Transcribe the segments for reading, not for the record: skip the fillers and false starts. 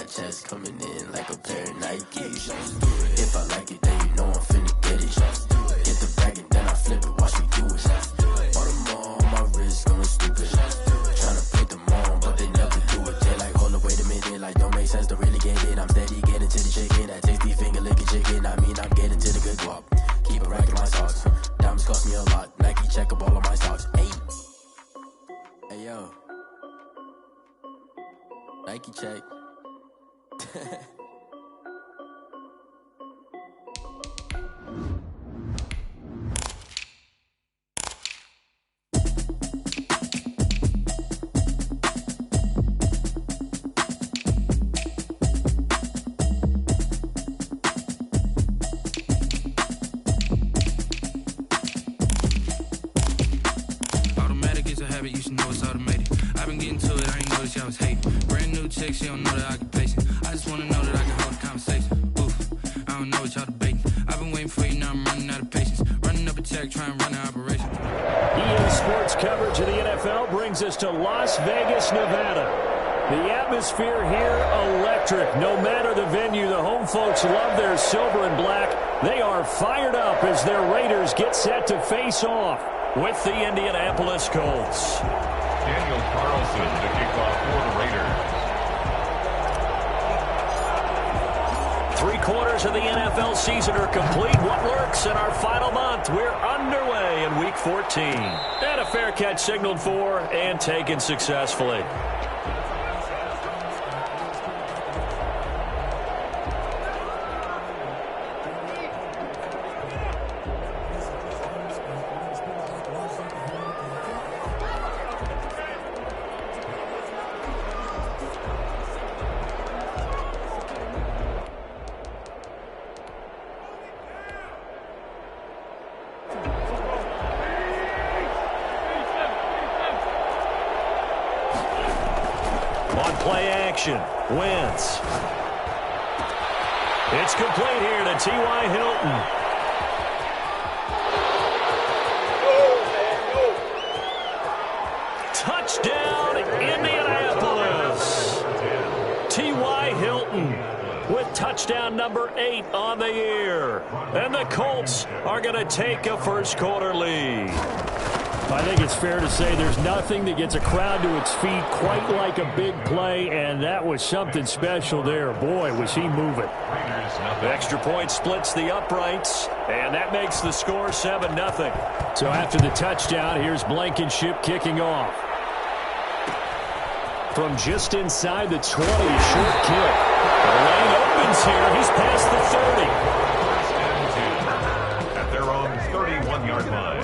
got checks coming in like a pair of Nikes. If I like it, then you know I'm finna get it. Get the bag and then I flip it, watch me do it. Bought them all, my wrist going stupid. Tryna put them on, but they never do it. They like, hold up, wait a minute, like don't make sense to really get it. I'm steady getting to the chicken, that tasty finger licking chicken. I mean, I'm getting to the good guap. Keep a rack in my socks. Diamonds cost me a lot. Nike check up all of my socks. Hey, hey yo, Nike check. You should know it's automated. I've been getting to it, I ain't noticed y'all was hating. Brand new chick, she don't know the occupation. I just wanna know that I can hold a conversation. Oof, I don't know what y'all debating. I've been waiting for you, now I'm running out of patience. Running up a check, trying to run an operation. EA Sports coverage of the NFL brings us to Las Vegas, Nevada. The atmosphere here, electric. No matter the venue, the home folks love their silver and black. They are fired up as their Raiders get set to face off with the Indianapolis Colts. Daniel Carlson to kick off for the Raiders. 3/4 of the NFL season are complete. What works in our final month? We're underway in Week 14. And a fair catch signaled for and taken successfully. Play action. Wentz. It's complete here to T.Y. Hilton. Touchdown, Indianapolis. T.Y. Hilton with touchdown number 8 on the year. And the Colts are going to take a first-quarter lead. I think it's fair to say there's nothing that gets a crowd to its feet quite like a big play, and that was something special there. Boy, was he moving. The extra point splits the uprights, and that makes the score 7-0. So after the touchdown, here's Blankenship kicking off. From just inside the 20, short kick. The lane opens here. He's past the 30. First and 10 at their own 31-yard line.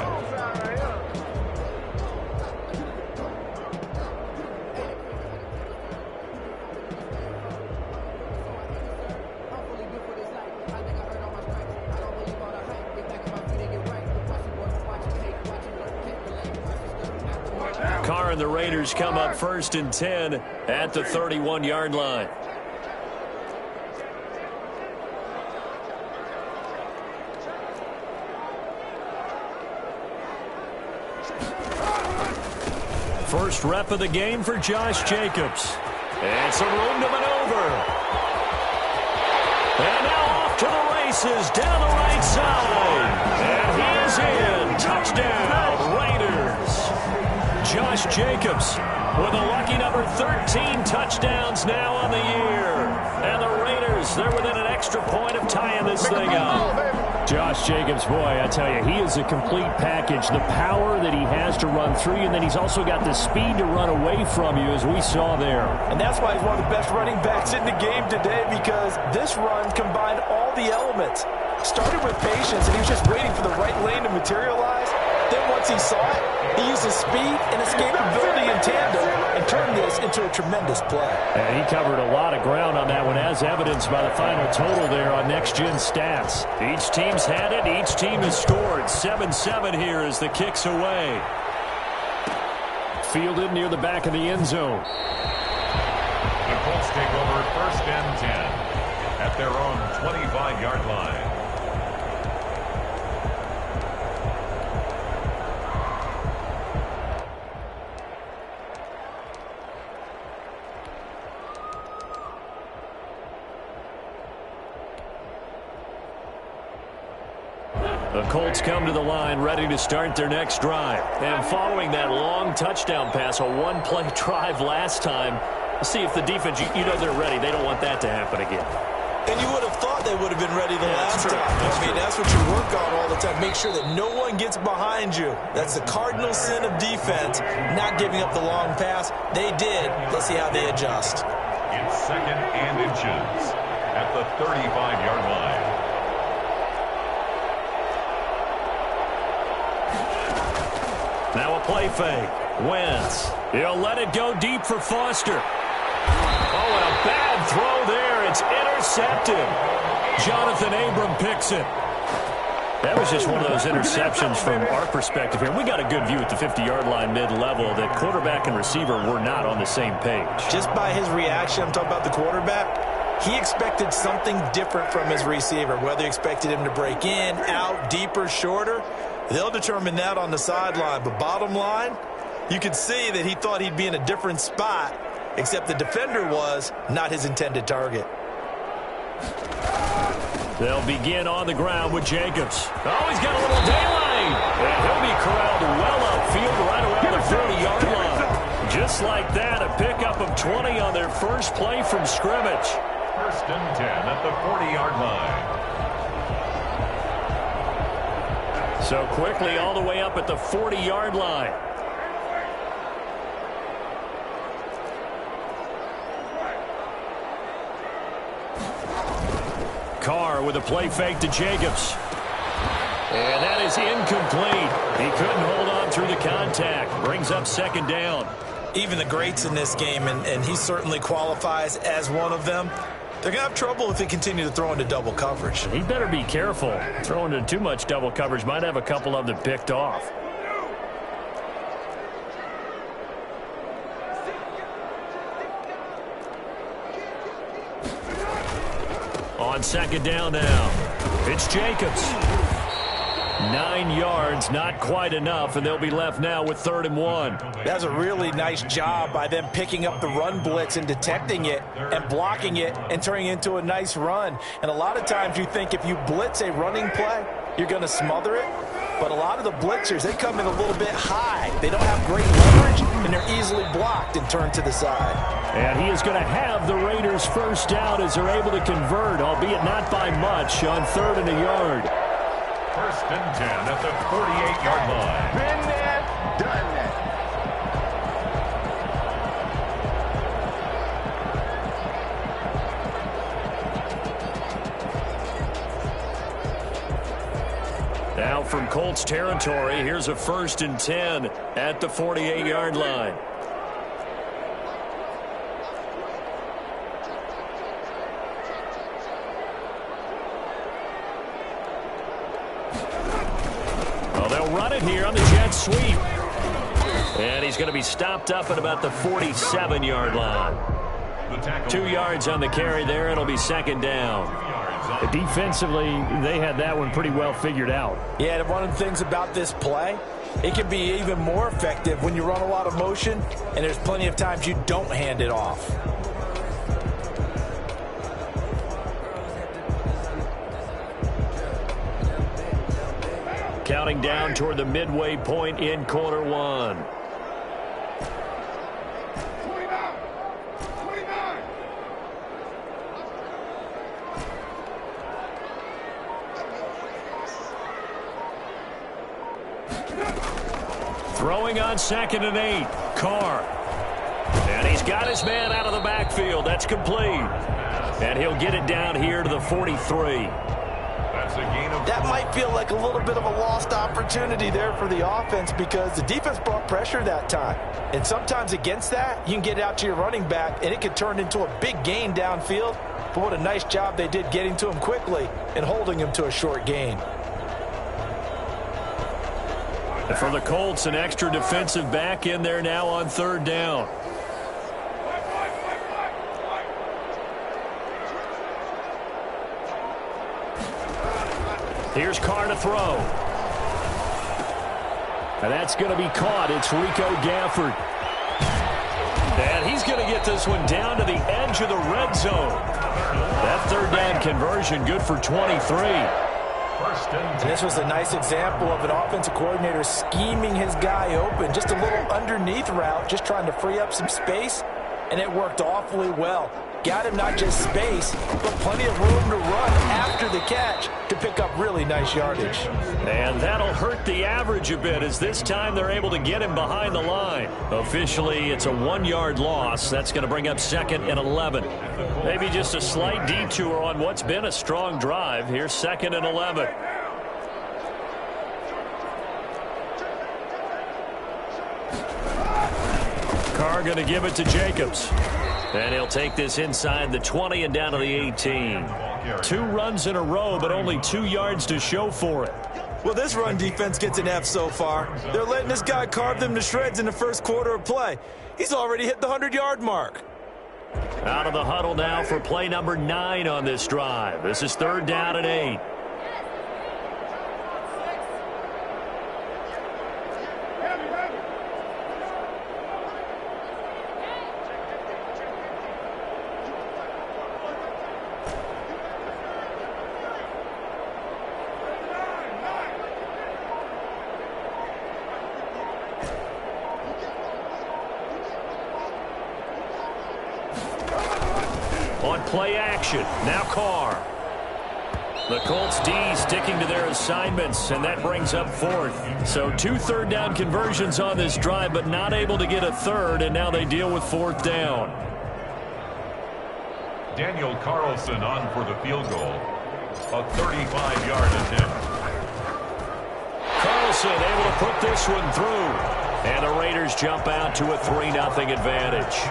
Carr and the Raiders come up 1st and 10 at the 31-yard line. First rep of the game for Josh Jacobs. And some room to maneuver. And now off to the races down the right side. And he is in. Touchdown, Raiders. Josh Jacobs with a lucky number 13 touchdowns now on the year. And the Raiders, they're within an extra point of tying this thing up. Josh Jacobs, boy, I tell you, he is a complete package. The power that he has to run through you, and then he's also got the speed to run away from you, as we saw there. And that's why he's one of the best running backs in the game today, because this run combined all the elements. Started with patience, and he was just waiting for the right lane to materialize. Then once he saw it, he used his speed and escapability in tandem and turned this into a tremendous play. And he covered a lot of ground on that one, as evidenced by the final total there on Next Gen Stats. Each team's had it. Each team has scored. 7-7 here as the kick's away. Fielded near the back of the end zone. The Colts take over 1st and 10 at their own 25-yard line. The Colts come to the line ready to start their next drive. And following that long touchdown pass, a one-play drive last time, see if the defense, you know they're ready. They don't want that to happen again. And you would have thought they would have been ready the last time. That's what you work on all the time. Make sure that no one gets behind you. That's the cardinal sin of defense, not giving up the long pass. They did. Let's see how they adjust. It's 2nd and inches at the 35-yard line. Now a play fake. Wentz. He'll let it go deep for Foster. Oh, and a bad throw there. It's intercepted. Jonathan Abram picks it. That was just one of those interceptions from our perspective here. We got a good view at the 50-yard line mid-level that quarterback and receiver were not on the same page. Just by his reaction, I'm talking about the quarterback, he expected something different from his receiver, whether he expected him to break in, out, deeper, shorter. They'll determine that on the sideline. But bottom line, you could see that he thought he'd be in a different spot, except the defender was not his intended target. They'll begin on the ground with Jacobs. Oh, he's got a little daylight. And he'll be corralled well upfield right around the 40-yard line. Just like that, a pickup of 20 on their first play from scrimmage. 1st and 10 at the 40-yard line. So quickly all the way up at the 40-yard line. Carr with a play fake to Jacobs. And that is incomplete. He couldn't hold on through the contact. Brings up 2nd down. Even the greats in this game, and he certainly qualifies as one of them, they're going to have trouble if they continue to throw into double coverage. He better be careful. Throwing into too much double coverage might have a couple of them picked off. On 2nd down now, it's Jacobs. 9 yards, not quite enough, and they'll be left now with 3rd and 1. That's a really nice job by them picking up the run blitz and detecting it and blocking it and turning it into a nice run. And a lot of times you think if you blitz a running play, you're going to smother it. But a lot of the blitzers, they come in a little bit high. They don't have great leverage, and they're easily blocked and turned to the side. And he is going to have the Raiders first down as they're able to convert, albeit not by much, on 3rd and a yard. 1st and 10 at the 48-yard line. Been there, done that. Now from Colts territory, here's a 1st and 10 at the 48-yard line. Well, they'll run it here on the jet sweep. And he's going to be stopped up at about the 47-yard line. 2 yards on the carry there. It'll be 2nd down. Defensively, they had that one pretty well figured out. Yeah, and one of the things about this play, it can be even more effective when you run a lot of motion, and there's plenty of times you don't hand it off. Counting down toward the midway point in quarter 1. Throwing on 2nd and 8. Carr. And he's got his man out of the backfield. That's complete. And he'll get it down here to the 43. That might feel like a little bit of a lost opportunity there for the offense because the defense brought pressure that time. And sometimes against that, you can get out to your running back, and it could turn into a big gain downfield. But what a nice job they did getting to him quickly and holding him to a short gain. And for the Colts, an extra defensive back in there now on 3rd down. Here's Carr to throw. And that's going to be caught. It's Rico Gafford. And he's going to get this one down to the edge of the red zone. That 3rd down conversion good for 23. First and 10. And this was a nice example of an offensive coordinator scheming his guy open. Just a little underneath route, just trying to free up some space, and it worked awfully well. Got him not just space, but plenty of room to run after the catch to pick up really nice yardage. And that'll hurt the average a bit, as this time they're able to get him behind the line. Officially, it's a 1-yard loss. That's going to bring up 2nd and 11. Maybe just a slight detour on what's been a strong drive. Here's 2nd and 11. Carr going to give it to Jacobs. And he'll take this inside the 20 and down to the 18. 2 runs in a row, but only 2 yards to show for it. Well, this run defense gets an F so far. They're letting this guy carve them to shreds in the first quarter of play. He's already hit the 100-yard mark. Out of the huddle now for play number 9 on this drive. This is 3rd down and 8. On play action, now Carr. The Colts D sticking to their assignments, and that brings up 4th. So 2 third-down conversions on this drive, but not able to get a 3rd, and now they deal with 4th down. Daniel Carlson on for the field goal. A 35-yard attempt. Carlson able to put this one through. And the Raiders jump out to a 3-0 advantage.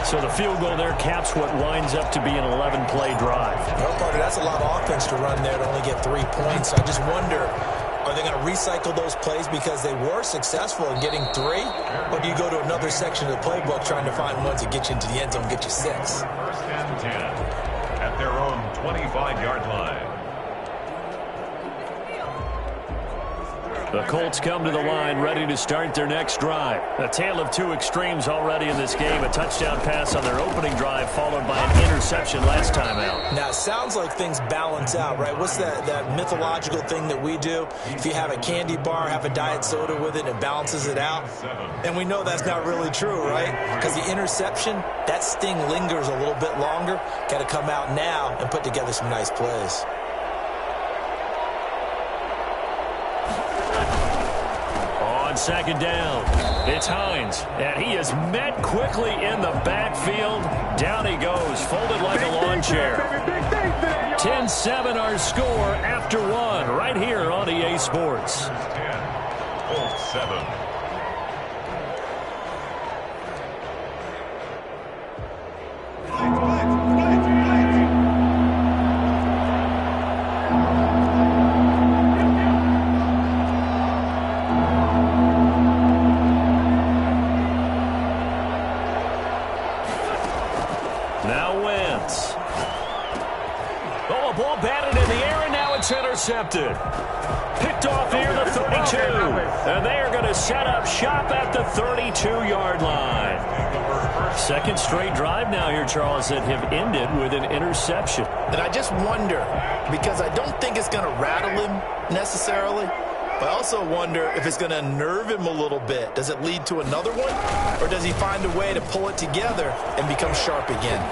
So the field goal there caps what winds up to be an 11-play drive. Well, Carter, that's a lot of offense to run there to only get 3 points. I just wonder, are they going to recycle those plays because they were successful in getting 3? Or do you go to another section of the playbook trying to find ones that get you into the end zone and get you 6? First and 10 at their own 25-yard line. The Colts come to the line ready to start their next drive. A tale of 2 extremes already in this game. A touchdown pass on their opening drive followed by an interception last time out. Now, it sounds like things balance out, right? What's that mythological thing that we do? If you have a candy bar, have a diet soda with it, and it balances it out. And we know that's not really true, right? Because the interception, that sting lingers a little bit longer. Got to come out now and put together some nice plays. On 2nd down, it's Hines, and he is met quickly in the backfield. Down he goes, folded like a lawn chair. 10-7 our score after 1, right here on EA Sports. 10, Colts 7. Intercepted. Picked off near the 32. And they are going to set up shop at the 32-yard line. 2nd straight drive now here, Charles, that have ended with an interception. And I just wonder, because I don't think it's going to rattle him necessarily, but I also wonder if it's going to unnerve him a little bit. Does it lead to another one? Or does he find a way to pull it together and become sharp again?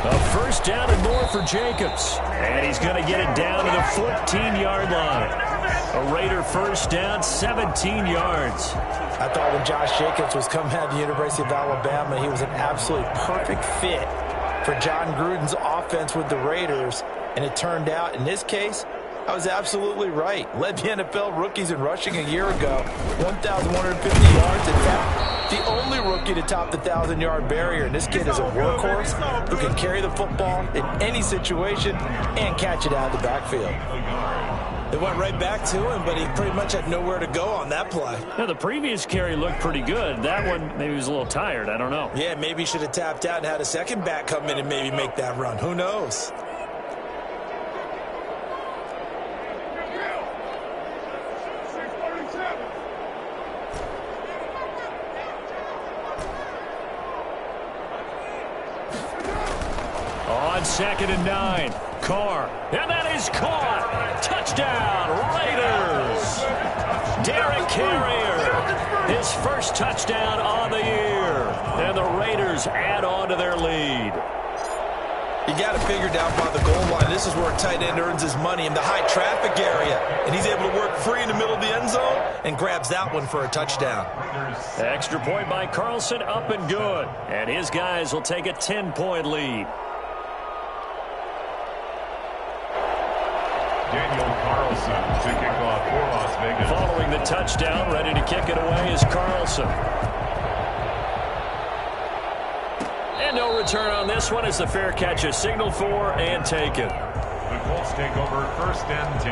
A 1st down and more for Jacobs. And he's going to get it down to the 14-yard line. A Raider 1st down, 17 yards. I thought when Josh Jacobs was coming out of the University of Alabama, he was an absolutely perfect fit for John Gruden's offense with the Raiders. And it turned out, in this case, I was absolutely right. Led the NFL rookies in rushing a year ago. 1,150 yards. In fact, the only rookie to top the 1,000-yard barrier. And this kid is a workhorse who can carry the football in any situation and catch it out of the backfield. They went right back to him, but he pretty much had nowhere to go on that play. Yeah, the previous carry looked pretty good. That one, maybe he was a little tired. I don't know. Yeah, maybe he should have tapped out and had a second back come in and maybe make that run. Who knows? On 2nd and 9. Carr, and that is caught. Touchdown, Raiders. Derek Carrier, his first touchdown on the year. And the Raiders add on to their lead. You got to figure down by the goal line. This is where a tight end earns his money in the high traffic area. And he's able to work free in the middle of the end zone and grabs that one for a touchdown. Extra point by Carlson, up and good. And his guys will take a 10-point lead. Daniel Carlson to kick off for Las Vegas. Following the touchdown, ready to kick it away is Carlson. And no return on this one as the fair catch is signaled for and taken. The Colts take over 1st and 10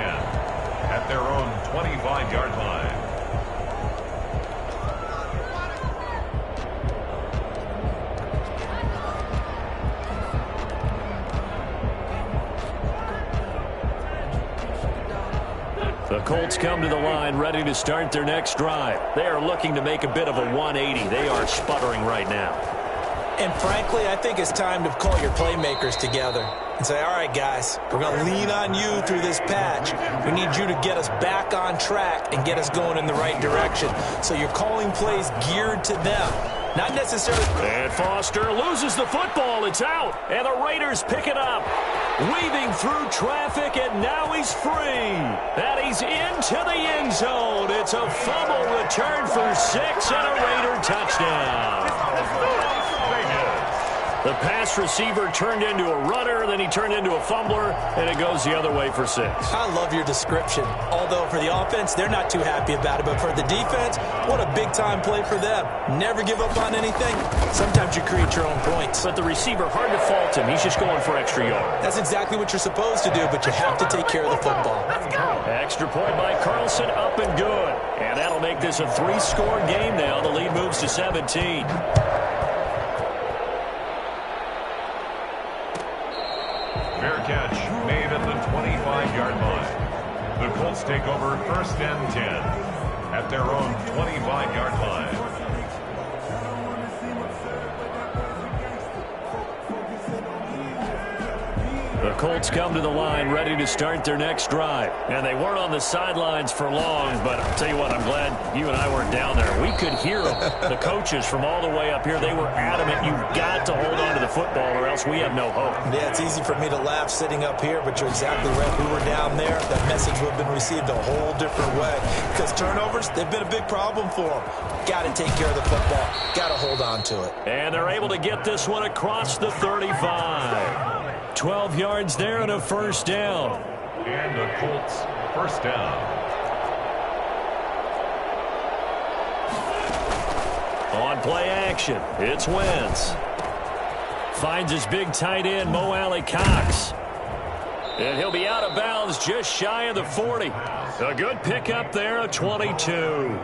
at their own 25-yard line. The Colts come to the line ready to start their next drive. They are looking to make a bit of a 180. They are sputtering right now. And frankly, I think it's time to call your playmakers together and say, all right, guys, we're going to lean on you through this patch. We need you to get us back on track and get us going in the right direction. So you're calling plays geared to them, not necessarily. And Foster loses the football. It's out. And the Raiders pick it up. Weaving through traffic, and now he's free. And he's into the end zone. It's a fumble return for 6 and a Raider touchdown. The pass receiver turned into a runner, then he turned into a fumbler, and it goes the other way for 6. I love your description. Although for the offense, they're not too happy about it. But for the defense, what a big-time play for them. Never give up on anything. Sometimes you create your own points. But the receiver, hard to fault him. He's just going for extra yard. That's exactly what you're supposed to do, but you have to take care of the football. Extra point by Carlson, up and good. And that'll make this a 3-score game now. The lead moves to 17. Fair catch made at the 25-yard line. The Colts take over 1st and 10 at their own 25-yard line. The Colts come to the line ready to start their next drive. And they weren't on the sidelines for long, but I'll tell you what, I'm glad you and I weren't down there. We could hear them. The coaches from all the way up here, they were adamant. You've got to hold on to the football or else we have no hope. Yeah, it's easy for me to laugh sitting up here, but you're exactly right. If we were down there, that message would have been received a whole different way. Because turnovers, they've been a big problem for them. Got to take care of the football. Got to hold on to it. And they're able to get this one across the 35. 12 yards there and a first down. And the Colts first down. On play action, it's Wentz. Finds his big tight end, Mo Alley Cox. And he'll be out of bounds just shy of the 40. A good pickup there, a 22.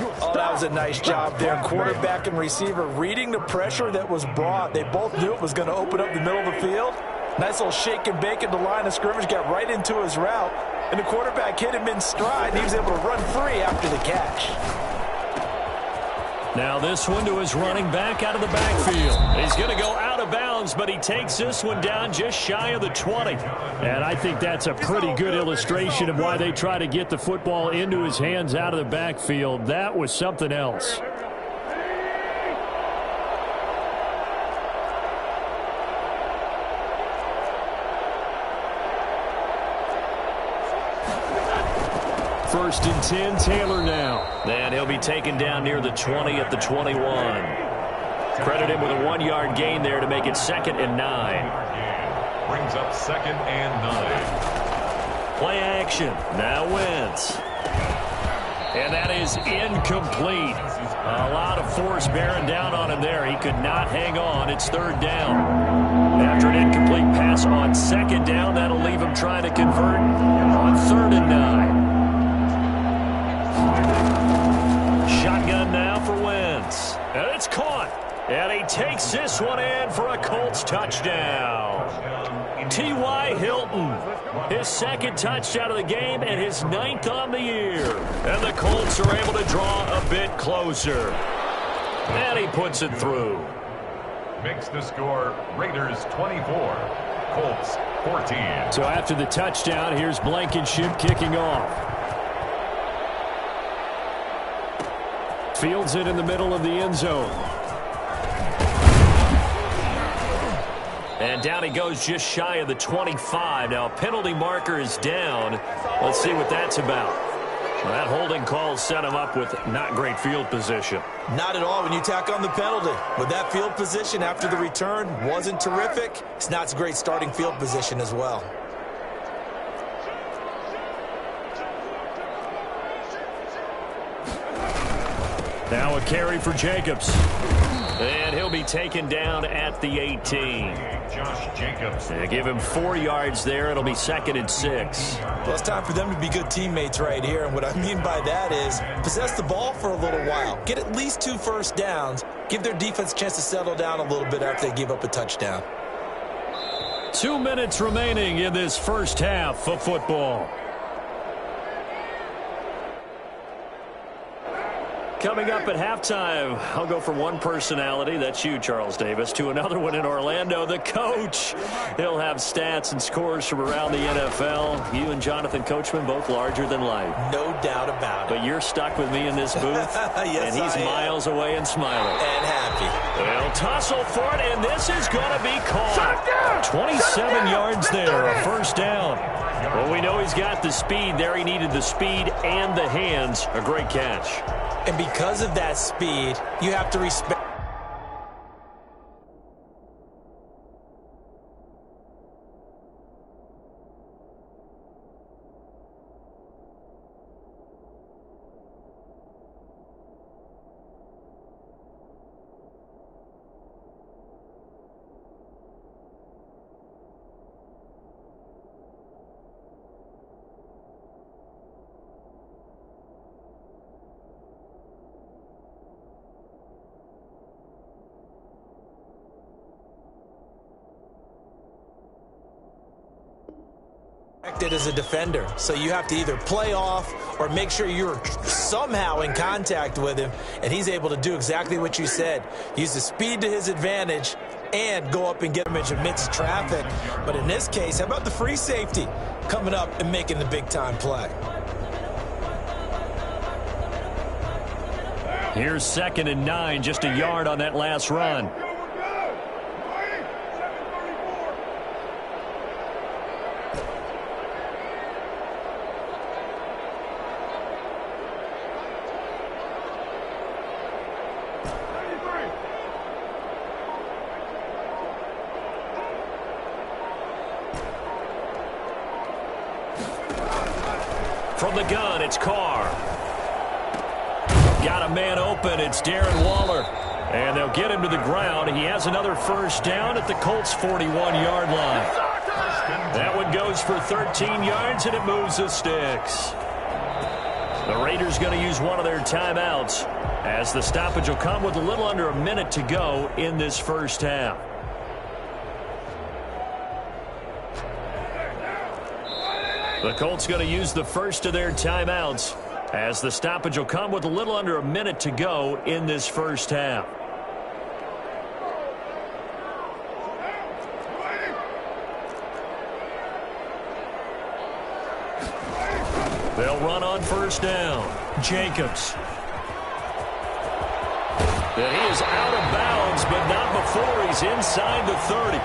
Oh, that was a nice job there. Quarterback and receiver reading the pressure that was brought. They both knew it was going to open up the middle of the field. Nice little shake and bake at the line of scrimmage, got right into his route. And the quarterback hit him in stride, and he was able to run free after the catch. Now this one to his running back out of the backfield. He's going to go out of bounds, but he takes this one down just shy of the 20. And I think that's a pretty good illustration of why they try to get the football into his hands out of the backfield. That was something else. First and 10, Taylor now. And he'll be taken down near the 20 at the 21. Credit him with a 1-yard gain there to make it 2nd and 9. Brings up 2nd and 9. Play action. Now Wentz. And that is incomplete. A lot of force bearing down on him there. He could not hang on. It's 3rd down. After an incomplete pass on 2nd down, that'll leave him trying to convert on 3rd and 9. Shotgun now for Wentz. And it's caught. And he takes this one in for a Colts touchdown. T.Y. Hilton, his 2nd touchdown of the game and his 9th on the year. And the Colts are able to draw a bit closer. And he puts it through. Makes the score Raiders 24, Colts 14. So after the touchdown, here's Blankenship kicking off. Fields it in the middle of the end zone. And down he goes just shy of the 25. Now a penalty marker is down. Let's see what that's about. Well, that holding call set him up with not great field position. Not at all when you tack on the penalty. With that field position after the return wasn't terrific, it's not a great starting field position as well. Now a carry for Jacobs. And he'll be taken down at the 18. Josh Jacobs. They give him 4 yards there. It'll be 2nd and 6. Well, it's time for them to be good teammates right here. And what I mean by that is possess the ball for a little while. Get at least 2 first downs. Give their defense a chance to settle down a little bit after they give up a touchdown. 2 minutes remaining in this first half of football. Coming up at halftime, I'll go from one personality, that's you, Charles Davis, to another one in Orlando, the coach. He'll have stats and scores from around the NFL. You and Jonathan Coachman, both larger than life. No doubt about it. But you're stuck with me in this booth, yes, and he's miles away and smiling. And happy. They'll tussle for it, and this is going to be called. 27 yards there, a first down. Well, we know he's got the speed there. He needed the speed and the hands. A great catch. And because of that speed, you have to respect. It as a defender, so you have to either play off or make sure you're somehow in contact with him, and he's able to do exactly what you said. Use the speed to his advantage and go up and get him amidst traffic. But in this case, how about the free safety coming up and making the big-time play? Here's 2nd and 9, just a yard on that last run. From the gun, it's Carr. Got a man open. It's Darren Waller. And they'll get him to the ground. He has another first down at the Colts' 41-yard line. That one goes for 13 yards, and it moves the sticks. The Raiders going to use one of their timeouts as the stoppage will come with a little under a minute to go in this first half. The Colts going to use the first of their timeouts as the stoppage will come with a little under a minute to go in this first half. They'll run on first down. Jacobs. And he is out of bounds, but not before he's inside the 30.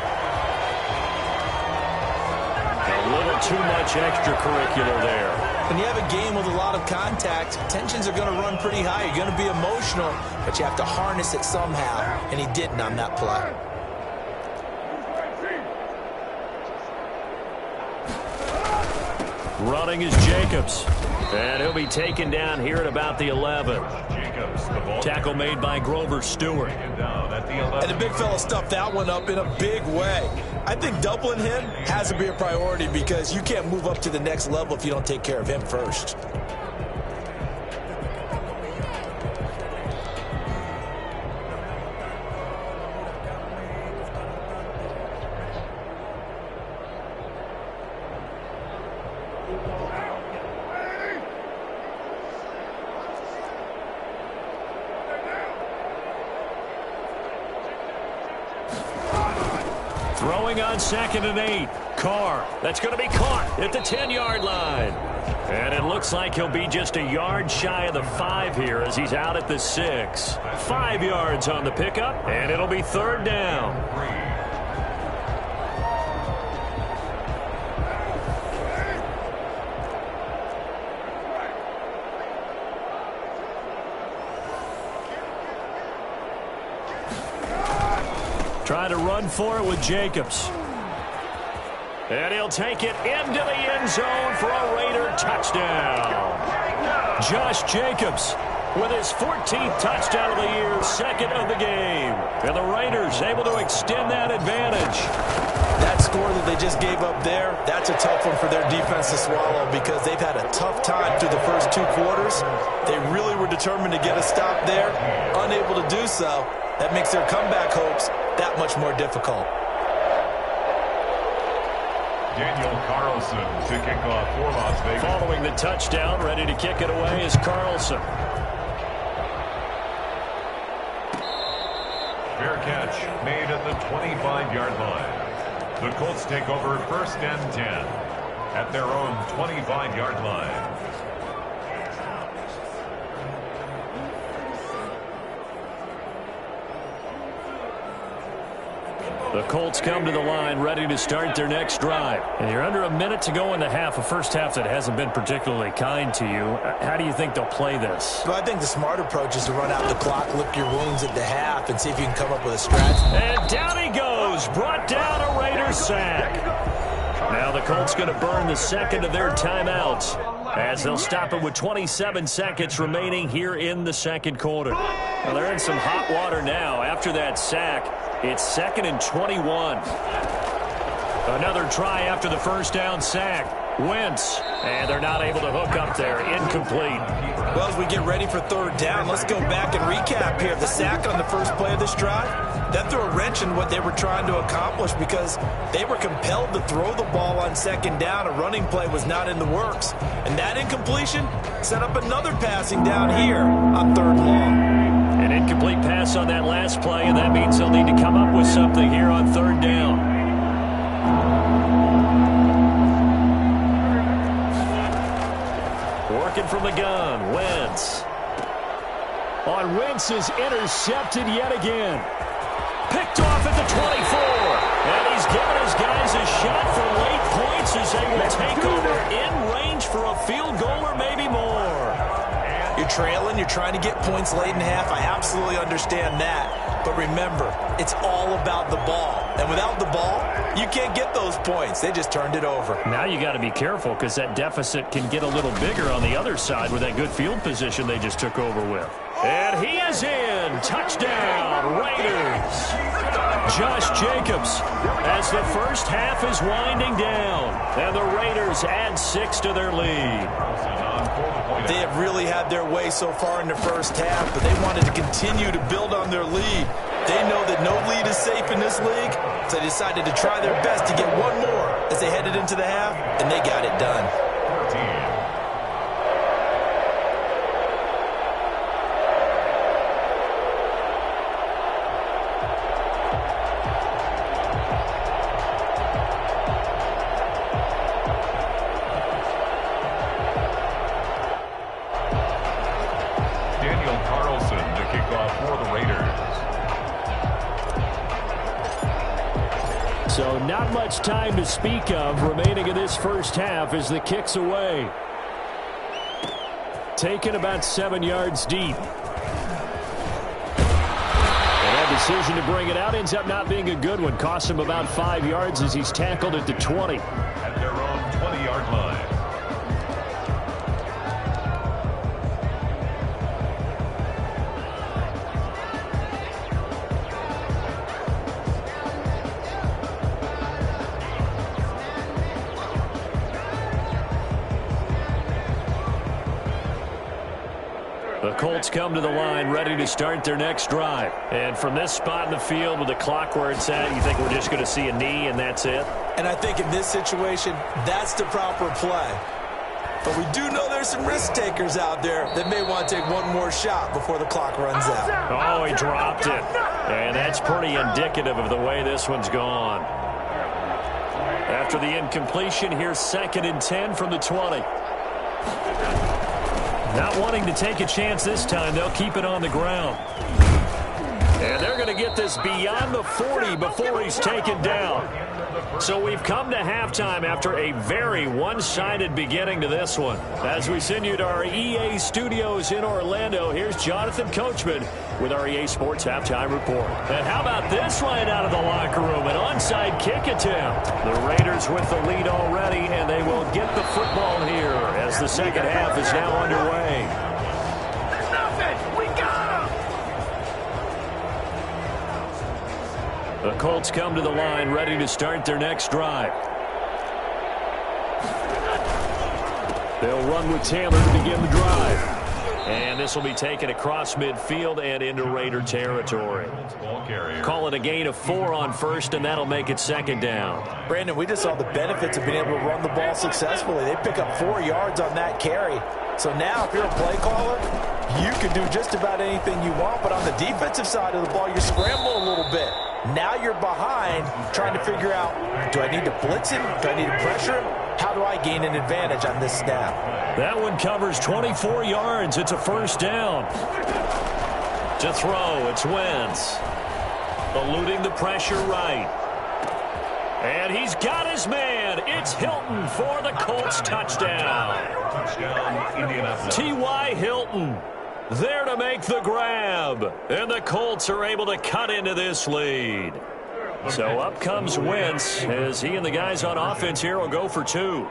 A little too much extracurricular there. When you have a game with a lot of contact, tensions are going to run pretty high. You're going to be emotional, but you have to harness it somehow, and he didn't on that play. Running is Jacobs. And he'll be taken down here at about the 11. Tackle made by Grover Stewart. And the big fella stuffed that one up in a big way. I think doubling him has to be a priority because you can't move up to the next level if you don't take care of him first. throwing on 2nd and 8. Carr, that's going to be caught at the 10-yard line. And it looks like he'll be just a yard shy of the 5 here as he's out at the 6. 5 yards on the pickup, and it'll be 3rd down. Trying to run for it with Jacobs. And he'll take it into the end zone for a Raider touchdown. Josh Jacobs with his 14th touchdown of the year, 2nd of the game. And the Raiders able to extend that advantage. That score that they just gave up there, that's a tough one for their defense to swallow because they've had a tough time through the first 2 quarters. They really were determined to get a stop there, unable to do so. That makes their comeback hopes that much more difficult. Daniel Carlson to kick off for Las Vegas. Following the touchdown, ready to kick it away is Carlson. Fair catch made at the 25-yard line. The Colts take over 1st and 10 at their own 25-yard line. The Colts come to the line ready to start their next drive. And you're under a minute to go in the half, a first half that hasn't been particularly kind to you. How do you think they'll play this? Well, I think the smart approach is to run out the clock, lick your wounds at the half, and see if you can come up with a strategy. And down he goes, brought down a Raider sack. Now the Colts going to burn the 2nd of their timeouts as they'll stop it with 27 seconds remaining here in the 2nd quarter. Well, they're in some hot water now after that sack. It's 2nd and 21. Another try after the first down sack. Wentz, and they're not able to hook up there. Incomplete. Well, as we get ready for 3rd down, let's go back and recap here. The sack on the first play of this drive, that threw a wrench in what they were trying to accomplish because they were compelled to throw the ball on 2nd down. A running play was not in the works. And that incompletion set up another passing down here on 3rd long. An incomplete pass on that last play, and that means they'll need to come up with something here on 3rd down. Working from the gun, Wentz. Wentz is intercepted yet again. Picked off at the 24. And he's given his guys a shot for late points as they will take over in range for a field goal or maybe more. You're trailing, you're trying to get points late in half. I absolutely understand that. But remember, it's all about the ball. And without the ball, you can't get those points. They just turned it over. Now you got to be careful because that deficit can get a little bigger on the other side with that good field position they just took over with. And he is in. Touchdown, Raiders. Josh Jacobs as the first half is winding down. And the Raiders add 6 to their lead. They have really had their way so far in the first half, but they wanted to continue to build on their lead. They know that no lead is safe in this league, so they decided to try their best to get one more as they headed into the half, and they got it done. So not much time to speak of remaining in this first half as the kick's away. Taken about 7 yards deep. And that decision to bring it out ends up not being a good one. Costs him about 5 yards as he's tackled at the 20. At their own 20-yard line. The Colts come to the line ready to start their next drive. And from this spot in the field with the clock where it's at, you think we're just going to see a knee and that's it? And I think in this situation, that's the proper play. But we do know there's some risk takers out there that may want to take one more shot before the clock runs out. Oh, he dropped it. And that's pretty indicative of the way this one's gone. After the incompletion, here's 2nd and 10 from the 20. Not wanting to take a chance this time, they'll keep it on the ground. And they're going to get this beyond the 40 before he's taken down. So we've come to halftime after a very one-sided beginning to this one. As we send you to our EA studios in Orlando, here's Jonathan Coachman with our EA Sports Halftime Report. And how about this line out of the locker room? An onside kick attempt. The Raiders with the lead already, and they will get the football here as the second half is now underway. There's nothing. We got him. The Colts come to the line ready to start their next drive. They'll run with Taylor to begin the drive. And this will be taken across midfield and into Raider territory. Call it a gain of 4 on first, and that'll make it 2nd down. Brandon, we just saw the benefits of being able to run the ball successfully. They pick up 4 yards on that carry. So now if you're a play caller, you can do just about anything you want. But on the defensive side of the ball, you're scrambling a little bit. Now you're behind trying to figure out, do I need to blitz him? Do I need to pressure him? How do I gain an advantage on this snap? That one covers 24 yards. It's a 1st down. To throw, it's Wentz. Eluding the pressure right. And he's got his man. It's Hilton for the Colts touchdown. T.Y. Hilton there to make the grab. And the Colts are able to cut into this lead. So up comes Wentz as he and the guys on offense here will go for 2.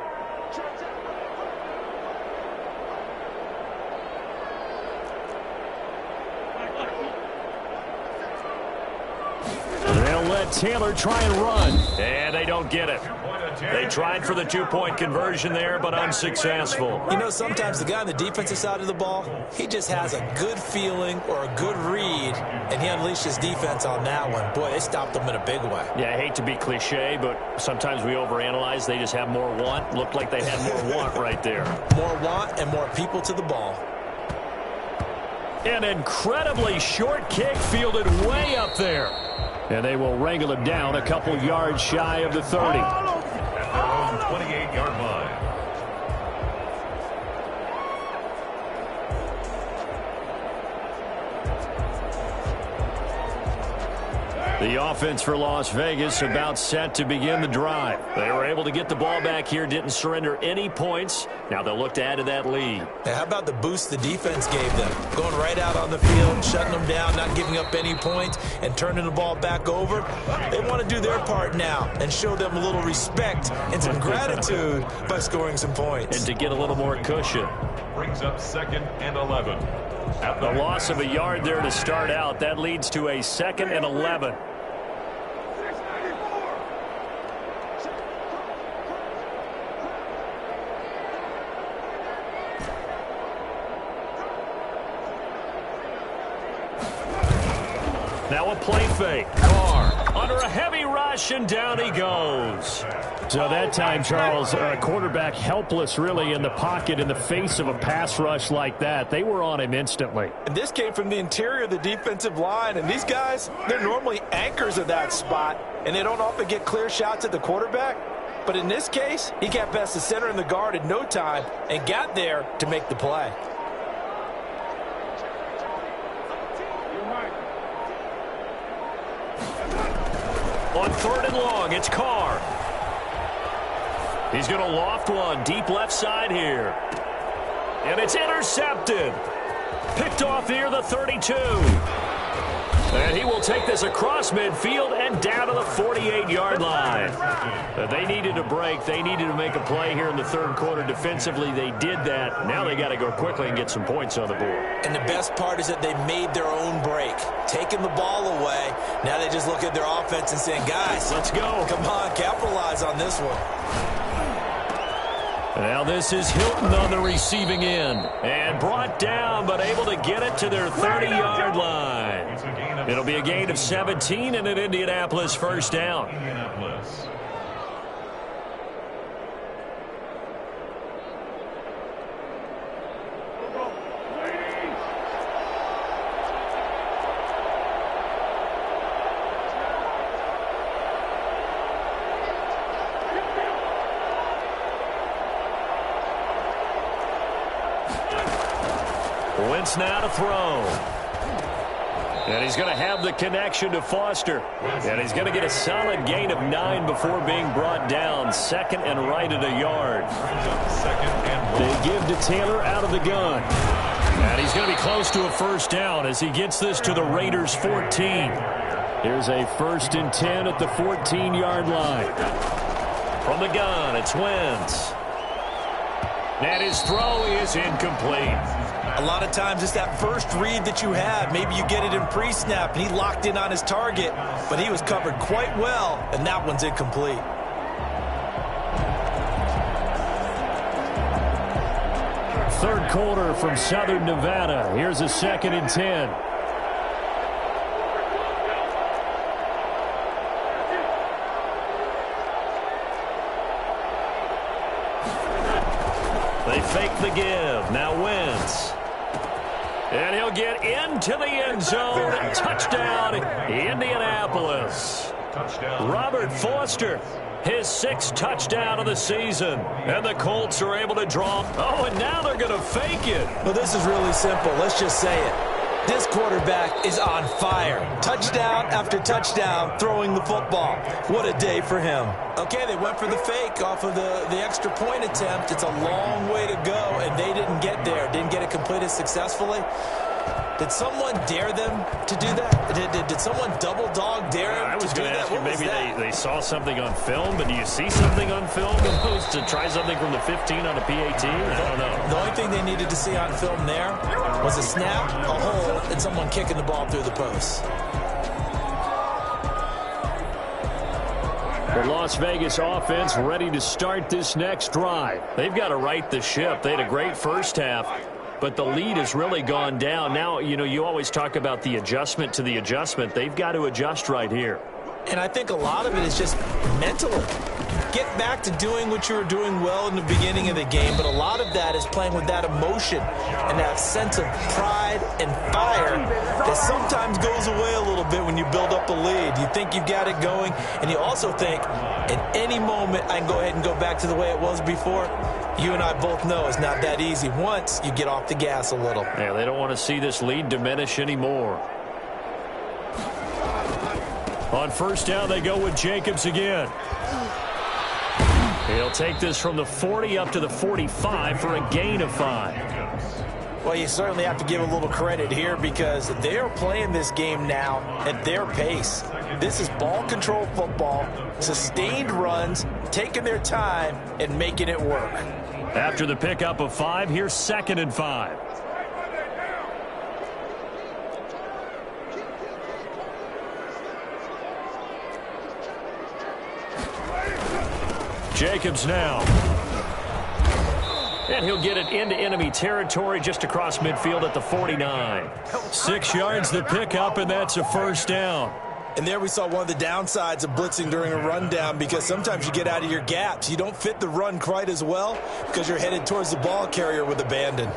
They'll let Taylor try and run. And they don't get it. They tried for the 2-point conversion there, but unsuccessful. You know, sometimes the guy on the defensive side of the ball, he just has a good feeling or a good read, and he unleashed his defense on that one. Boy, it stopped them in a big way. Yeah, I hate to be cliche, but sometimes we overanalyze. They just have more want. Looked like they had more want right there. More want and more people to the ball. An incredibly short kick fielded way up there. And they will wrangle him down a couple yards shy of the 30. At their own 28-yard line. The offense for Las Vegas about set to begin the drive. They were able to get the ball back here, didn't surrender any points. Now they'll look to add to that lead. Now, how about the boost the defense gave them? Going right out on the field, shutting them down, not giving up any points, and turning the ball back over. They want to do their part now and show them a little respect and some gratitude by scoring some points. And to get a little more cushion. Brings up 2nd and 11. At The loss of a yard there to start out. That leads to a 2nd and 11. Now a play fake. Carr under a heavy rush, and down he goes. So that time, Charles, quarterback helpless really in the pocket in the face of a pass rush like that. They were on him instantly. And this came from the interior of the defensive line. And these guys, they're normally anchors of that spot, and they don't often get clear shots at the quarterback. But in this case, he got past the center and the guard in no time and got there to make the play. On 3rd and long, it's Carr. He's going to loft one deep left side here. And it's intercepted. Picked off near the 32. And he will take this across midfield and down to the 48-yard line. They needed a break. They needed to make a play here in the 3rd quarter defensively. They did that. Now they got to go quickly and get some points on the board. And the best part is that they made their own break, taking the ball away. Now they just look at their offense and saying, guys, let's go. Come on, capitalize on this one. Now this is Hilton on the receiving end. And brought down, but able to get it to their 30-yard line. It'll be a gain of 17 and an Indianapolis 1st down. Wentz now to throw. And he's going to have the connection to Foster. And he's going to get a solid gain of 9 before being brought down. Second and right at a yard. They give to Taylor out of the gun. And he's going to be close to a first down as he gets this to the Raiders' 14. Here's a 1st and 10 at the 14-yard line. From the gun, it's Wentz. And his throw is incomplete. A lot of times it's that first read that you have. Maybe you get it in pre-snap, and he locked in on his target, but he was covered quite well, and that one's incomplete. Third quarter from Southern Nevada. Here's a 2nd and 10. They fake the give. Now Wentz. And he'll get into the end zone. Touchdown, Indianapolis. Robert Foster, his 6th touchdown of the season. And the Colts are able to draw. Oh, and now they're going to fake it. Well, this is really simple. Let's just say it. This quarterback is on fire. Touchdown after touchdown throwing the football. What a day for him. Okay, they went for the fake off of the extra point attempt. It's a long way to go, and they didn't get there. Didn't get it completed successfully. Did someone dare them to do that? Did someone double dog dare them I was to do going to that? ask you, maybe they saw something on film, but do you see something on film opposed to try something from the 15 on a PAT? I don't know. The only thing they needed to see on film there was a snap, a hole, and someone kicking the ball through the post. The Las Vegas offense ready to start this next drive. They've got to right the ship. They had a great first half, but the lead has really gone down. Now, you always talk about the adjustment to the adjustment. They've got to adjust right here. And I think a lot of it is just mentally. Get back to doing what you were doing well in the beginning of the game, but a lot of that is playing with that emotion and that sense of pride and fire that sometimes goes away a little bit when you build up a lead. You think you've got it going, and you also think, at any moment, I can go ahead and go back to the way it was before. You and I both know it's not that easy once you get off the gas a little. Yeah, they don't want to see this lead diminish anymore. On first down, they go with Jacobs again. He'll take this from the 40 up to the 45 for a gain of 5. Well, you certainly have to give a little credit here because they are playing this game now at their pace. This is ball control football, sustained runs, taking their time and making it work. After the pickup of 5, here's 2nd and 5. Jacobs now. And he'll get it into enemy territory just across midfield at the 49. 6 yards the pickup, and that's a first down. And there we saw one of the downsides of blitzing during a rundown because sometimes you get out of your gaps. You don't fit the run quite as well because you're headed towards the ball carrier with abandon.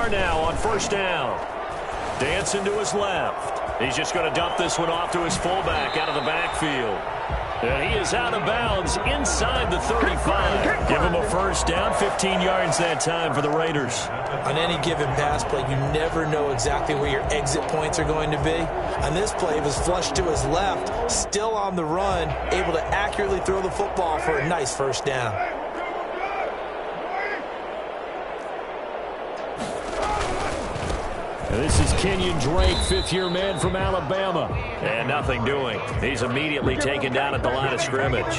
Now on first down. Dancing to his left. He's just going to dump this one off to his fullback out of the backfield. And he is out of bounds inside the 35. Give him a first down, 15 yards that time for the Raiders. On any given pass play, you never know exactly where your exit points are going to be. On this play, it was flushed to his left, still on the run, able to accurately throw the football for a nice first down. This is Kenyon Drake, fifth-year man from Alabama. And nothing doing. He's immediately taken down at the line of scrimmage.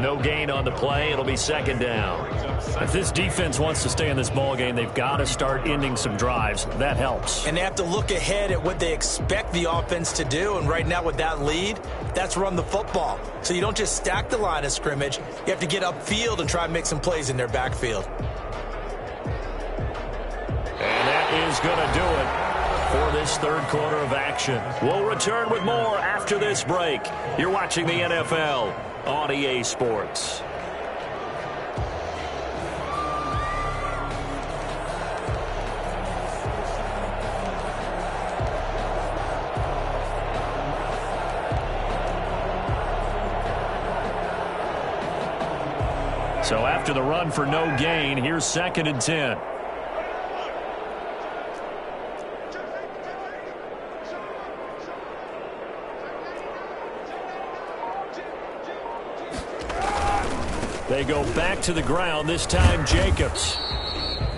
No gain on the play. It'll be second down. If this defense wants to stay in this ballgame, they've got to start ending some drives. That helps. And they have to look ahead at what they expect the offense to do. And right now with that lead, that's run the football. So you don't just stack the line of scrimmage. You have to get upfield and try and make some plays in their backfield. is going to do it for this third quarter of action. We'll return with more after this break. You're watching the NFL on EA Sports. So after the run for no gain, here's 2nd and 10. They go back to the ground, this time Jacobs.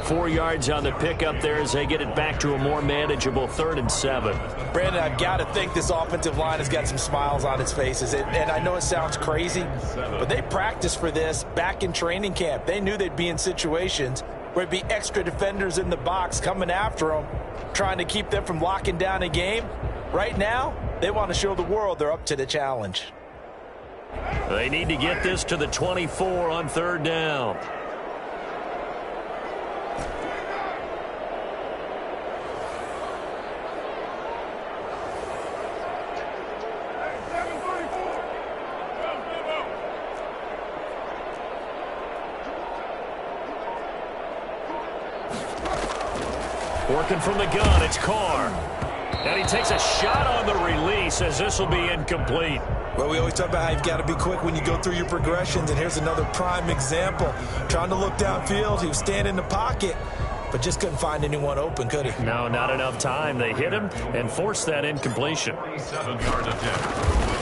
4 yards on the pickup there as they get it back to a more manageable 3rd and 7. Brandon, I've got to think this offensive line has got some smiles on its faces. And I know it sounds crazy, but they practiced for this back in training camp. They knew they'd be in situations where there'd be extra defenders in the box coming after them, trying to keep them from locking down a game. Right now, they want to show the world they're up to the challenge. They need to get this to the 24 on 3rd down. Working from the gun, it's Carr. And he takes a shot on the release as this will be incomplete. Well, we always talk about how you've got to be quick when you go through your progressions, and here's another prime example. Trying to look downfield, he was standing in the pocket, but just couldn't find anyone open, could he? No, not enough time. They hit him and forced that incompletion. 7-yard attempt.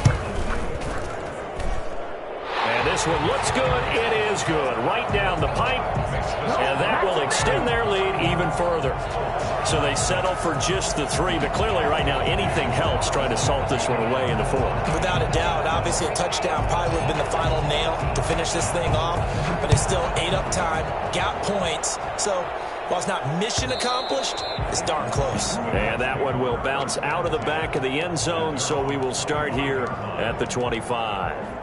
And this one looks good. It is good. Right down the pipe. And that will extend their lead even further. So they settle for just the 3. But clearly right now anything helps trying to salt this one away in the 4th. Without a doubt. Obviously a touchdown probably would have been the final nail to finish this thing off. But it's still ate up time. Got points. So while it's not mission accomplished, it's darn close. And that one will bounce out of the back of the end zone. So we will start here at the 25.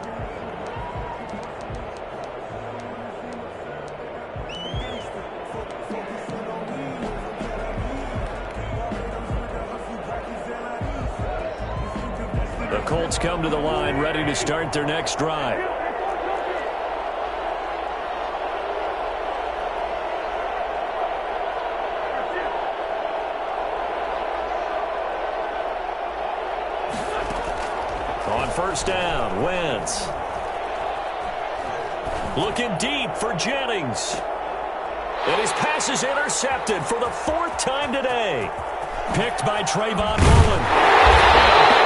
The Colts come to the line ready to start their next drive. On 1st down, Wentz. Looking deep for Jennings. And his pass is intercepted for the 4th time today. Picked by Trayvon Mullen.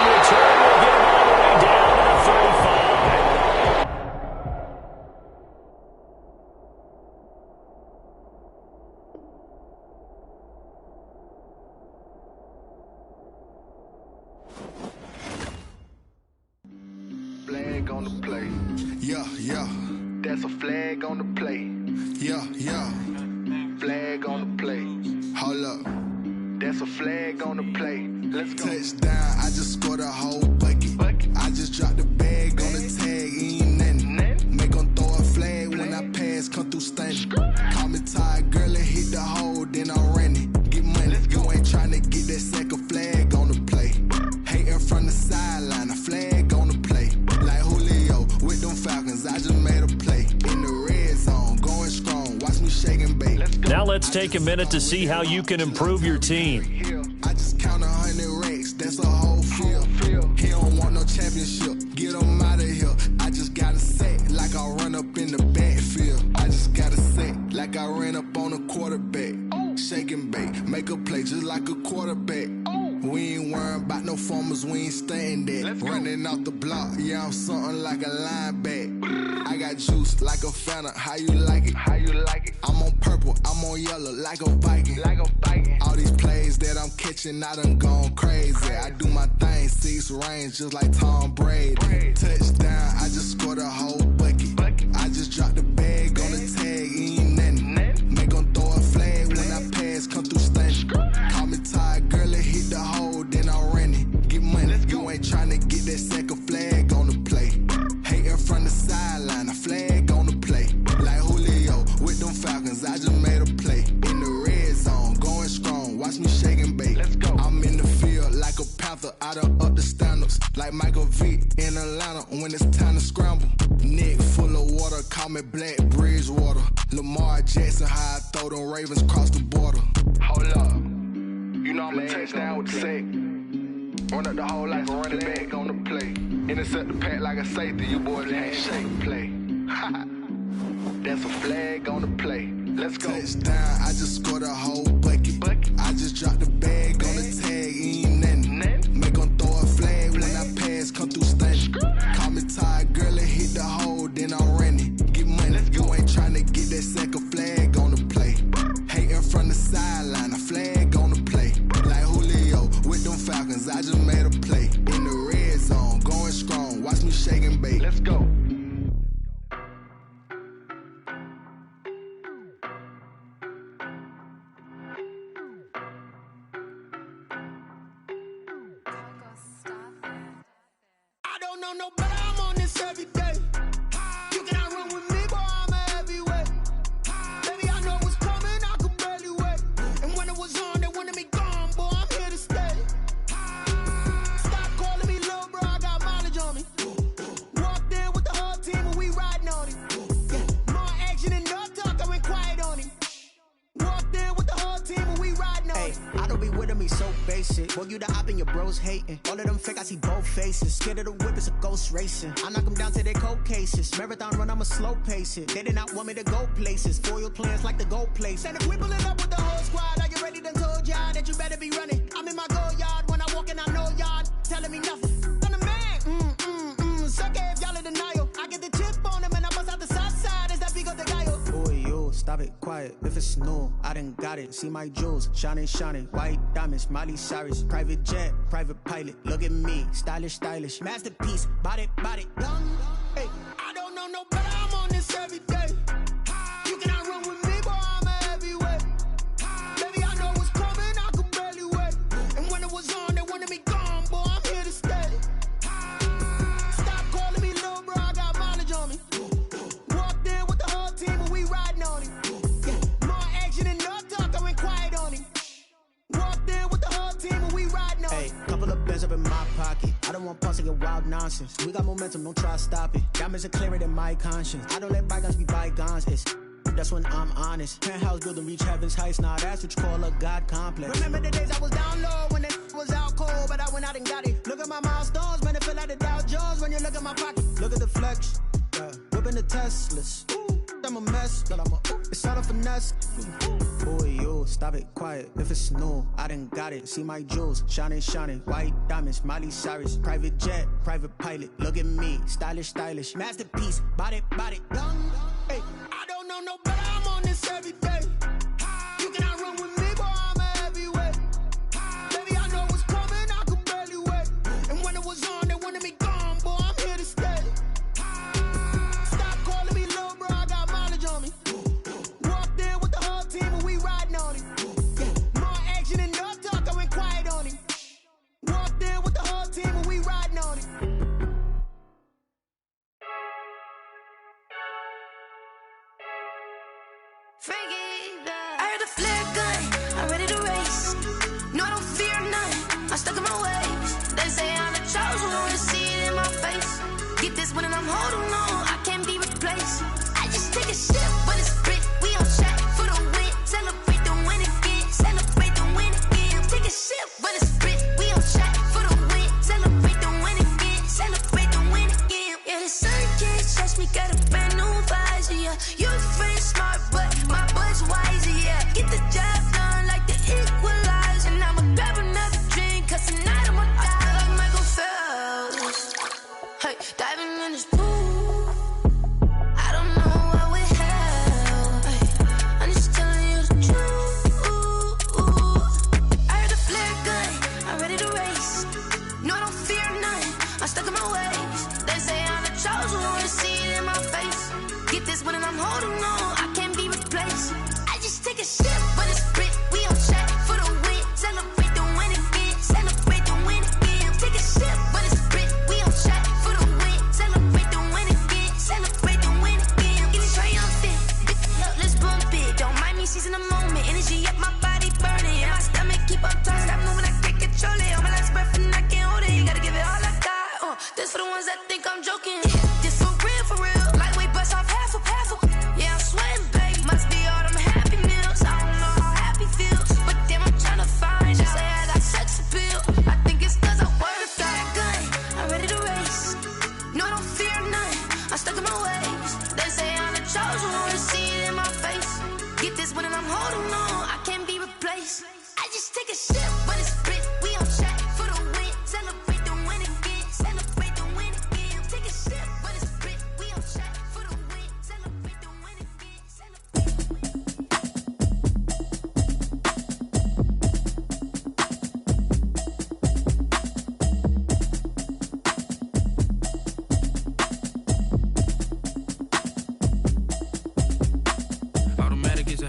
Return will get him all the way down to the 35. Flag on the play. Yeah, yeah. That's a flag on the play. Yeah, yeah. Flag on the play. Hold up. That's a flag on the play. Let's go. Touchdown, I just scored a whole bucket. I just dropped the bag on the tag, ain't nothing. Make them throw a flag when I pass, come through stunning. Call me tired, girl, and hit the hole, then I'm running. Get money, you ain't trying to get that second flag on the play. Hating from the sideline, a flag on the play. Like Julio with them Falcons, I just made a play. In the red zone, going strong, watch me shake and bake. Now let's take a minute to see how you can improve your team. I just count 100 racks, that's a whole field. He don't want no championship, get him out of here. I just got to set like I run up in the backfield. I just got to set like I ran up on a quarterback. Shake and bake, make a play just like a quarterback. We ain't worrying about no formers, we ain't staying there. Running off the block, yeah, I'm something like a linebacker. I got juice like a Fanta, how you like it? How you like it? I'm on purple, I'm on yellow like a Viking. Like a Viking. All these plays that I'm catching, I done gone crazy. I do my thing, 6 range just like Tom Brady. Touchdown, I just scored a whole bucket. I just dropped the bag on the tag, ain't nothing. Make them throw a flag when I pass, come through stunning. Call me tired, girl, and hit the hole, then I'm running. Get money, you ain't trying to get that second flag on the play. Hating from the sideline, a flag on the play. Like Julio with them Falcons, I just made a play. In the red zone, going strong, watch me Call me Black Bridgewater. Lamar Jackson, how I throw them Ravens across the border. Hold up. You know I'm a touchdown with the sack. Run up the whole like a running back on the play. Intercept the pack like a safety. You boys ain't shake play. That's a flag on the play. Let's go. Touchdown, I just scored a whole bucket. I just dropped the bag on the tag, ain't nothing. Make them throw a flag when I pass, come through stunning. Call me tired, girl, and hit the hole, then I'm running. Get money, you ain't trying to get that second flag on the play. Hating from the sideline, a flag on the play. Like Julio with them Falcons, I just made a play. In the red zone, going strong, watch me shake and bake. Let's go. I don't know no better, I'm on this every day. You cannot run with me, boy, I'm a heavyweight. Baby, I know what's coming, I could barely wait. And when it was on, they wanted me gone, boy, I'm here to stay. Stop calling me little bro, I got mileage on me. Walked in with the whole team and we riding on it. More action and no talk, I went quiet on him. Walked in with the whole team and we riding on it. I don't be with him, he's so basic. Boy, you the op and your bros hating. All of them fake, I see both faces. Scared of the whip, it's a ghost racing. I knock them down to their cold cases. Marathon run, I'ma slow pace it. They did not want me to go places. Foil plans like the gold place. And if we pulling up with the whole squad, are you ready? Done told y'all that you better be running. I'm in my go yard when I walk in, I know y'all telling me nothing. I'm the man, suck it if y'all in denial. I get the chip on them and I bust out the south side. Is that big of the guy? Boy, yo, stop it, quiet. If it's new, I done got it. See my jewels, shining, shining. White diamonds, Miley Cyrus. Private jet, private pilot. Look at me, stylish, stylish. Masterpiece, body, body. Hey, I don't know no better, I'm on this every day. You cannot run with me, boy, I'm a heavyweight. Baby, I know what's coming, I could barely wait. And when it was on, they wanted me gone, boy, I'm here to stay. Stop calling me little bro, I got mileage on me. Walked in with the whole team and we riding on him. More action and no talk, I went quiet on him. Walked in with the whole team and we riding on him. Hey, couple of bands up in my pocket. I don't want pulse to get wild nonsense. We got momentum, don't try to stop it. Diamonds are clearer than my conscience. I don't let bygones be bygones. That's when I'm honest. Penthouse building reach heaven's heights. Now that's what you call a God complex. Remember the days I was down low when it was out cold, but I went out and got it. Look at my milestones, man, it feel like the Dow Jones when you look at my pocket. Look at the flex, whipping the Teslas. I'm a mess, but it's all a finesse. Boy, yo, stop it, quiet. If it's new, I done got it. See my jewels, shining, shining. White diamonds, Miley Cyrus. Private jet, private pilot. Look at me, stylish, stylish. Masterpiece, body, body. Hey, I don't know no better, I'm on this every day. You cannot run with me, boy, I'm a heavyweight. Baby, I know what's coming, I could barely wait. And when it was on, they wanted me gone, boy, I'm here to stay. Stop calling me little bro, I got mileage on me. Walked in with the whole team and we riding on him. More action and no talk, I went quiet on him. Walked in with the whole team and we riding on him. I heard the flare gun, I'm ready to race. No, I don't fear none, I'm stuck in my ways. They say I'm the chosen one, to see it in my face. Get this one and I'm holding on, I can't be replaced. I just take a sip, but it's split, we on track for the win. Celebrate the win again, celebrate the win again. Take a sip, but it's split, we on track for the win. Celebrate the win again, celebrate the win again. Yeah, the sun can't touch me, got a brand new visor, yeah. You friend smart, but my bud's wiser, yeah. Get the job done like the equalizer. And I'ma grab another drink, cause tonight I'ma die like Michael Phelps. Hey, diving in this pool, I don't know what we have. Hey, I'm just telling you the truth. I heard the flare gun, I'm ready to race. No, I don't fear none, I'm stuck in my ways. They say I'm the chosen one, to see it in my face. Get this one and I'm holding on, I can't be replaced. I just take a sip, but it's split, we on track for the win. Celebrate the win again, celebrate the win again. Take a sip, but it's split, we on track for the win. Celebrate the win again, celebrate the win again. Get it triumphant, look, let's bump it. Don't mind me seizing the moment, energy up my body burning. And my stomach keep up turning, stop moving, I can't control it. On my last breath and I can't hold it, you gotta give it all I got. This for the ones that think I'm joking. This for real, lightweight bust off half a pack.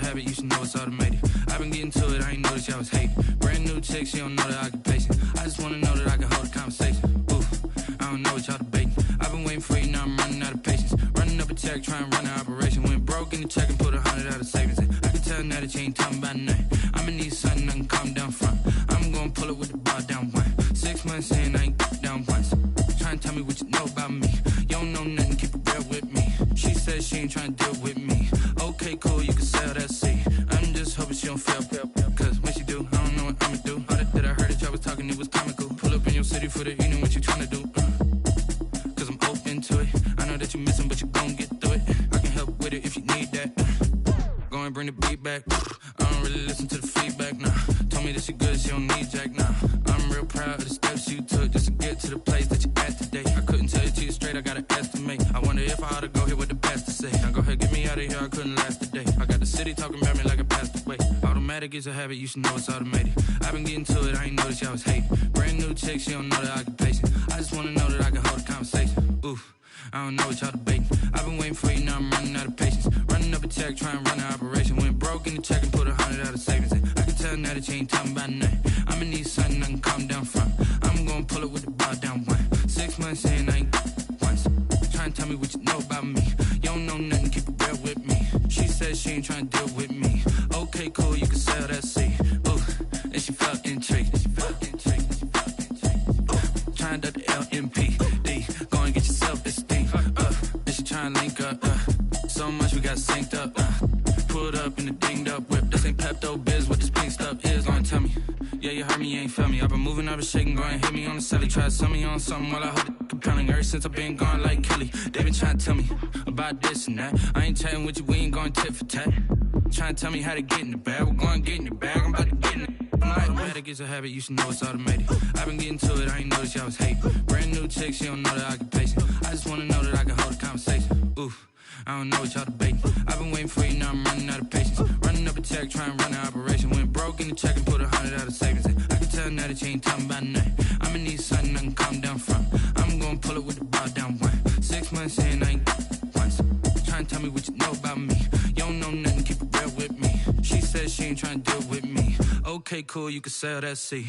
habit, you should know it's automated. I've been getting to it, I ain't noticed y'all was hating. Brand new chick, she don't know the occupation. I just wanna know that I can hold a conversation. Oof, I don't know what y'all debating. I've been waiting for you, now I'm running out of patience. Running up a check, trying to run an operation. Went broke in the check and put 100 out of savings in. I can tell now that you ain't talking about nothing. I'ma need something I can calm down front. I'm gonna pull it with the bar down one. 6 months in, I ain't down once. Trying to tell me what you know about me. You don't know nothing, keep it real with me. She says she ain't trying to deal with me. Okay, cool, you can sell that seat. I'm just hoping she don't fail. Cause when she do, I don't know what I'ma do. All that I heard that y'all was talking, it was comical. Pull up in your city for the evening, what you trying to do? Cause I'm open to it. I know that you missing, but you gon' get through it. I can help with it if you need that. Go and bring the beat back. I don't really listen to the feedback, nah. Told me that she good, she don't need jack, nah. I'm real proud of the steps you took just to get to the place that you at today. I couldn't tell you to you straight, I gotta estimate. I wonder if I ought to go here with the best to say. Now go ahead, get me out of here, I couldn't last a day. I got the city talking about me like I passed away. Automatic is a habit, you should know it's automated. I've been getting to it, I ain't noticed y'all was hating. Brand new chick, she don't know the occupation. I just wanna know that I can hold a conversation. Oof, I don't know what y'all debating. I've been waiting for you, now I'm running out of patience. Running up a check, trying to run an operation. Went broke in the check and put 100 out of savings in. I can tell now that you ain't talking about nothing. I'ma need something I can calm down front. I'm gonna pull it with the bar down one. 6 months in, I ain't once. Trying to tell me what you know about me. You don't know nothing, keep it real with me. She says she ain't trying to deal with me. Okay, cool, you can sell that seat. Ooh, and she felt intrigued. Trying to the LMPD. Go and get yourself this thing. And she trying to link up. So much we got synced up. Pulled up in the dinged up whip. This ain't Pepto Biz, what this pink stuff is. Gonna tell me. Yeah, you heard me, you ain't felt me. I've been moving, I've been shaking, go and hit me on the celly. Try to sell me on something while I hold it compelling. Ever since I've been gone like Kelly, they been trying to tell me about this and that. I ain't chatting with you, we ain't going tit for tat. Trying to tell me how to get in the bag. We're going to get in the bag, I'm about to get in it. Automatic is a habit, you should know it's automated. I've been getting to it, I ain't noticed y'all was hating. Brand new chick, she don't know the occupation. I just wanna know that I can hold a conversation. Oof, I don't know what y'all debating. I've been waiting for you, now I'm running out of patience. Running up a check, trying to run an operation. Went broke in the check and put 100 out of savings in. I can tell now that you ain't talking about nothing. I'ma need something I can calm down front. I'm gonna pull it with the bar down one. 6 months in, I ain't once. Trying to tell me what you know about me. You don't know nothing, keep it real with me. She says she ain't trying to deal with me. Okay, cool, you can sell that seat.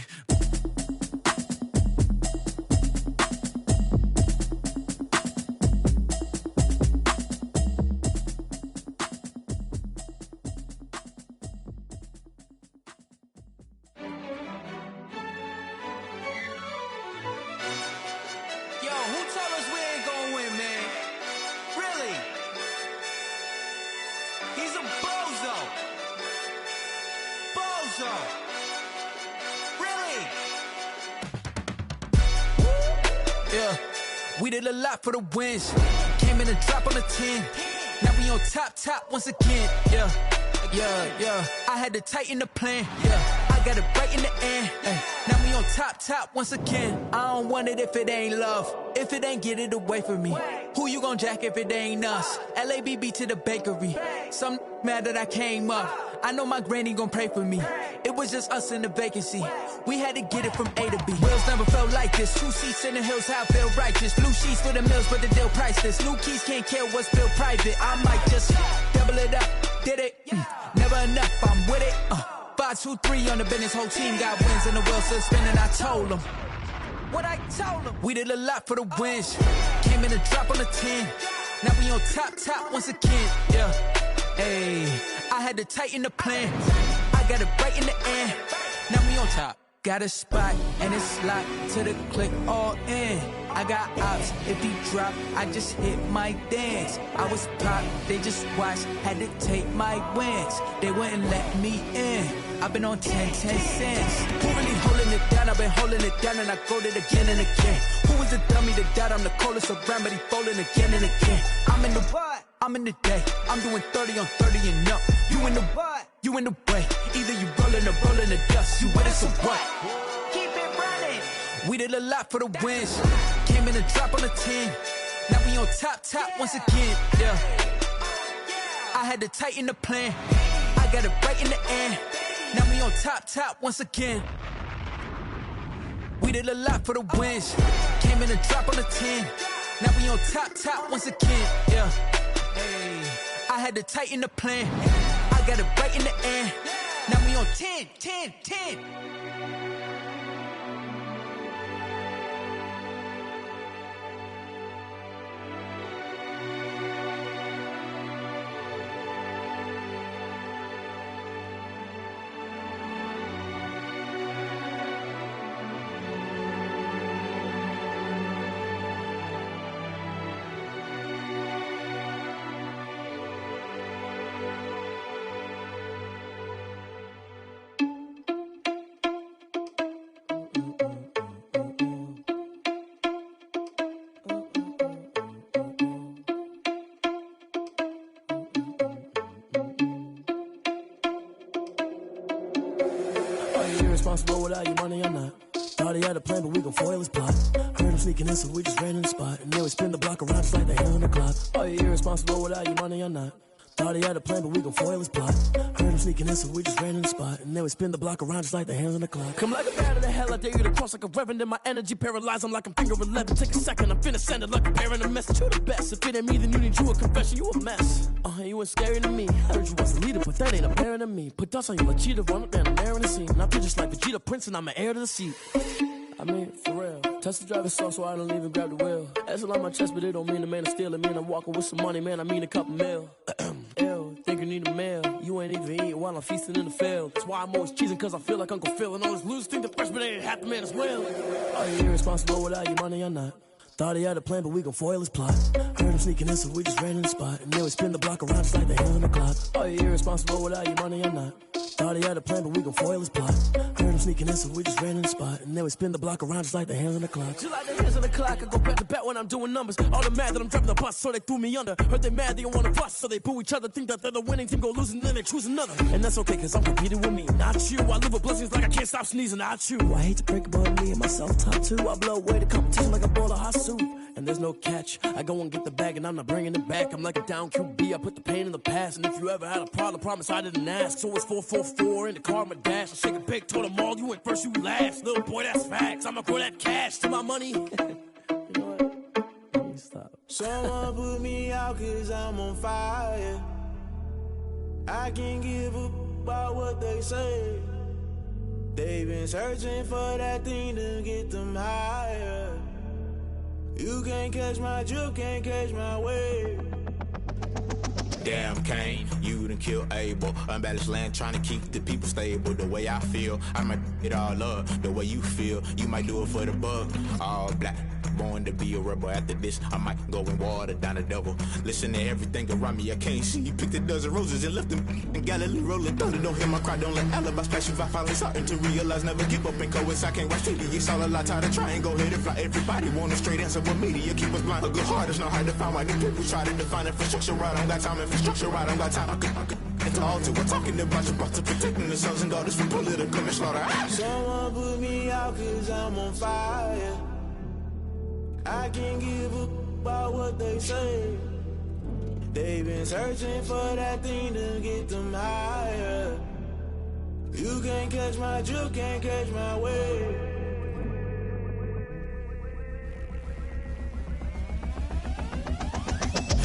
We did a lot for the wins. Came in and drop on the 10. Now we on top once again. Yeah. I had to tighten the plan. Yeah, I got it right in the end. Now we on top once again. I don't want it if it ain't love. If it ain't, get it away from me. Who you gon' jack if it ain't us? LABB to the bakery. Some mad that I came up. I know my granny gon' pray for me. It was just us in the vacancy. We had to get it from A to B. Wheels never felt like this. 2 seats in the hills, how I feel righteous. Blue sheets for the mills, but the deal priceless. New keys can't kill what's built private. I might just double it up. Did it? Never enough, I'm with it. 5, 2, 3 on the business. Whole team got wins and the wheels still spinning. I told them what I told them. We did a lot for the wins. Came in and drop on the 10. Now we on top once again. Yeah. Hey, I had to tighten the plan. I got it right in the end. Now we on top. Got a spot and it's locked to the click all in. I got ops, if he drop, I just hit my dance. I was pop, they just watched, had to take my wins. They wouldn't let me in. I've been on 10 cents. Who really holding it down? I've been holding it down and I go it again and again. Who is the dummy to doubt? I'm the coldest around, but he folding again and again. I'm in the what? I'm in the day. I'm doing 30 on 30 and up. You in the what? You in the way. Either you rolling or rolling the dust. You with us or what? Keep it running. We did a lot for the wins. Came in and drop on the 10. Now we on top once again. Yeah. I had to tighten the plan. I got it right in the end. Now we on top once again. We did a lot for the wins. Came in and drop on the 10. Now we on top once again. Yeah. Hey, I had to tighten the plan. I got it right in the air. Now we on 10, 10, 10. Irresponsible without your money or not. Thought he had a plan, but we gon' foil his plot. Heard him sneaking in, so we just ran in the spot. And then we spin the block around just like the hand on the clock. Are you irresponsible without your money or not? Thought he had a plan, but we gon' foil his plot. Heard him sneaking in, so we just ran in the spot. And then we spin the block around just like the hands on the clock. Come like a bat of the hell, I dare you to cross like a reverend. In my energy paralyzed, I'm like I'm finger 11. Take a second, I'm finna send it like a parent a message. You the best, if it ain't me, then you need you a confession. You a mess. You ain't scary to me. Heard you was a leader, but that ain't apparent to me. Put dust on you like cheetah, run up down, I'm there in the scene. I feel just like Vegeta Prince, and I'm an heir to the seat. I mean, for real. Touch the driver's soft, so I don't even grab the wheel. That's on my chest, but it don't mean the man is stealing. Man, I'm walking with some money, man, I mean a couple mil. Ew, think you need a meal. You ain't even eating while I'm feasting in the field. That's why I'm always cheesing, cause I feel like Uncle Phil. And all this losers think the freshman ain't half the man as well. Are you irresponsible without your money or not? Thought he had a plan, but we gon' foil his plot. Heard him sneaking in, so we just ran in the spot. And then we spin the block around just like the hand on the clock. Are you irresponsible without your money or not? Thought he had a plan, but we gon' foil his plot. Heard him sneaking in, so we just ran in the spot. And then we spin the block around just like the hands on the clock. Just like the hands on the clock, I go back to back when I'm doing numbers. All the mad that I'm driving the bus, so they threw me under. Heard they mad, they don't wanna bust, so they boo each other. Think that they're the winning team, go losing, then they choose another. And that's okay, cause I'm competing with me, not you. I live with blessings like I can't stop sneezing, not you. I hate to break about me and myself top two. I blow away the competition like a bowl of hot soup. And there's no catch. I go and get the bag and I'm not bringing it back. I'm like a down QB, I put the pain in the past. And if you ever had a problem, promise I didn't ask. So it's 444 in the car, my dash. I shake a big, told them all, you went first, you last. Little boy, that's facts. I'ma grow that cash to my money. You know what? Let me stop. Someone put me out cause I'm on fire. I can't give up about what they say. They've been searching for that thing to get them higher. You can't catch my drip, can't catch my wave. Damn Kane, you done killed Abel. Unbalanced land trying to keep the people stable. The way I feel, I might it all up. The way you feel, you might do it for the buck. All black, born to be a rebel. After this, I might go and water down the devil. Listen to everything around me, I can't see. You picked a dozen roses and left them in Galilee rolling thunder. Don't hear my cry, don't let alibis pass you. I finally starting to realize, never give up and coast. I can't watch TV, it's all a lot, tired of trying, go ahead and fly. Everybody want a straight answer, but media keep us blind. A good heart is not hard to find. Why the people try to define infrastructure right? I don't got time, infrastructure right, I don't got time. I could it's all to we're talking about you, about to protecting the sons and daughters from political and slaughter. Someone put me out cause I'm on fire. I can't give up about what they say. They've been searching for that thing to get them higher. You can't catch my drip, can't catch my wave.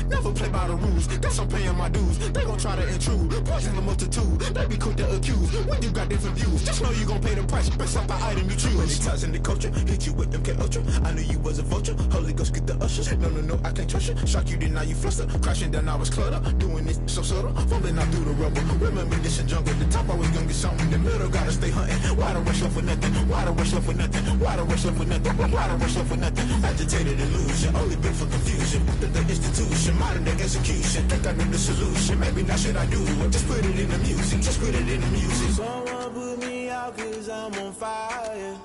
Never play by the rules, guess I'm paying my dues. They gon' try to intrude, poison the multitude. They be quick to accuse, when you got different views. Just know you gon' pay the price, based off the item you choose. Many times in the culture, hit you with MK Ultra. I knew you was a vulture, Holy Ghost get the ushers. No, I can't trust you. Shock you, then now you fluster. Crashing down, I was cluttered. Doing this so subtle, falling out through the rubble. Remember this in jungle, the top always gonna get something. In the middle, gotta stay hunting. Why the rush left with nothing? Why the rush left with nothing? Why the rush left with nothing? Why the rush left with nothing? Agitated illusion, only been for confusion. The institution, modern day execution. Think I know the solution. Maybe not should I do it? Just put it in the music. Just put it in the music. Someone put me out cause I'm on fire.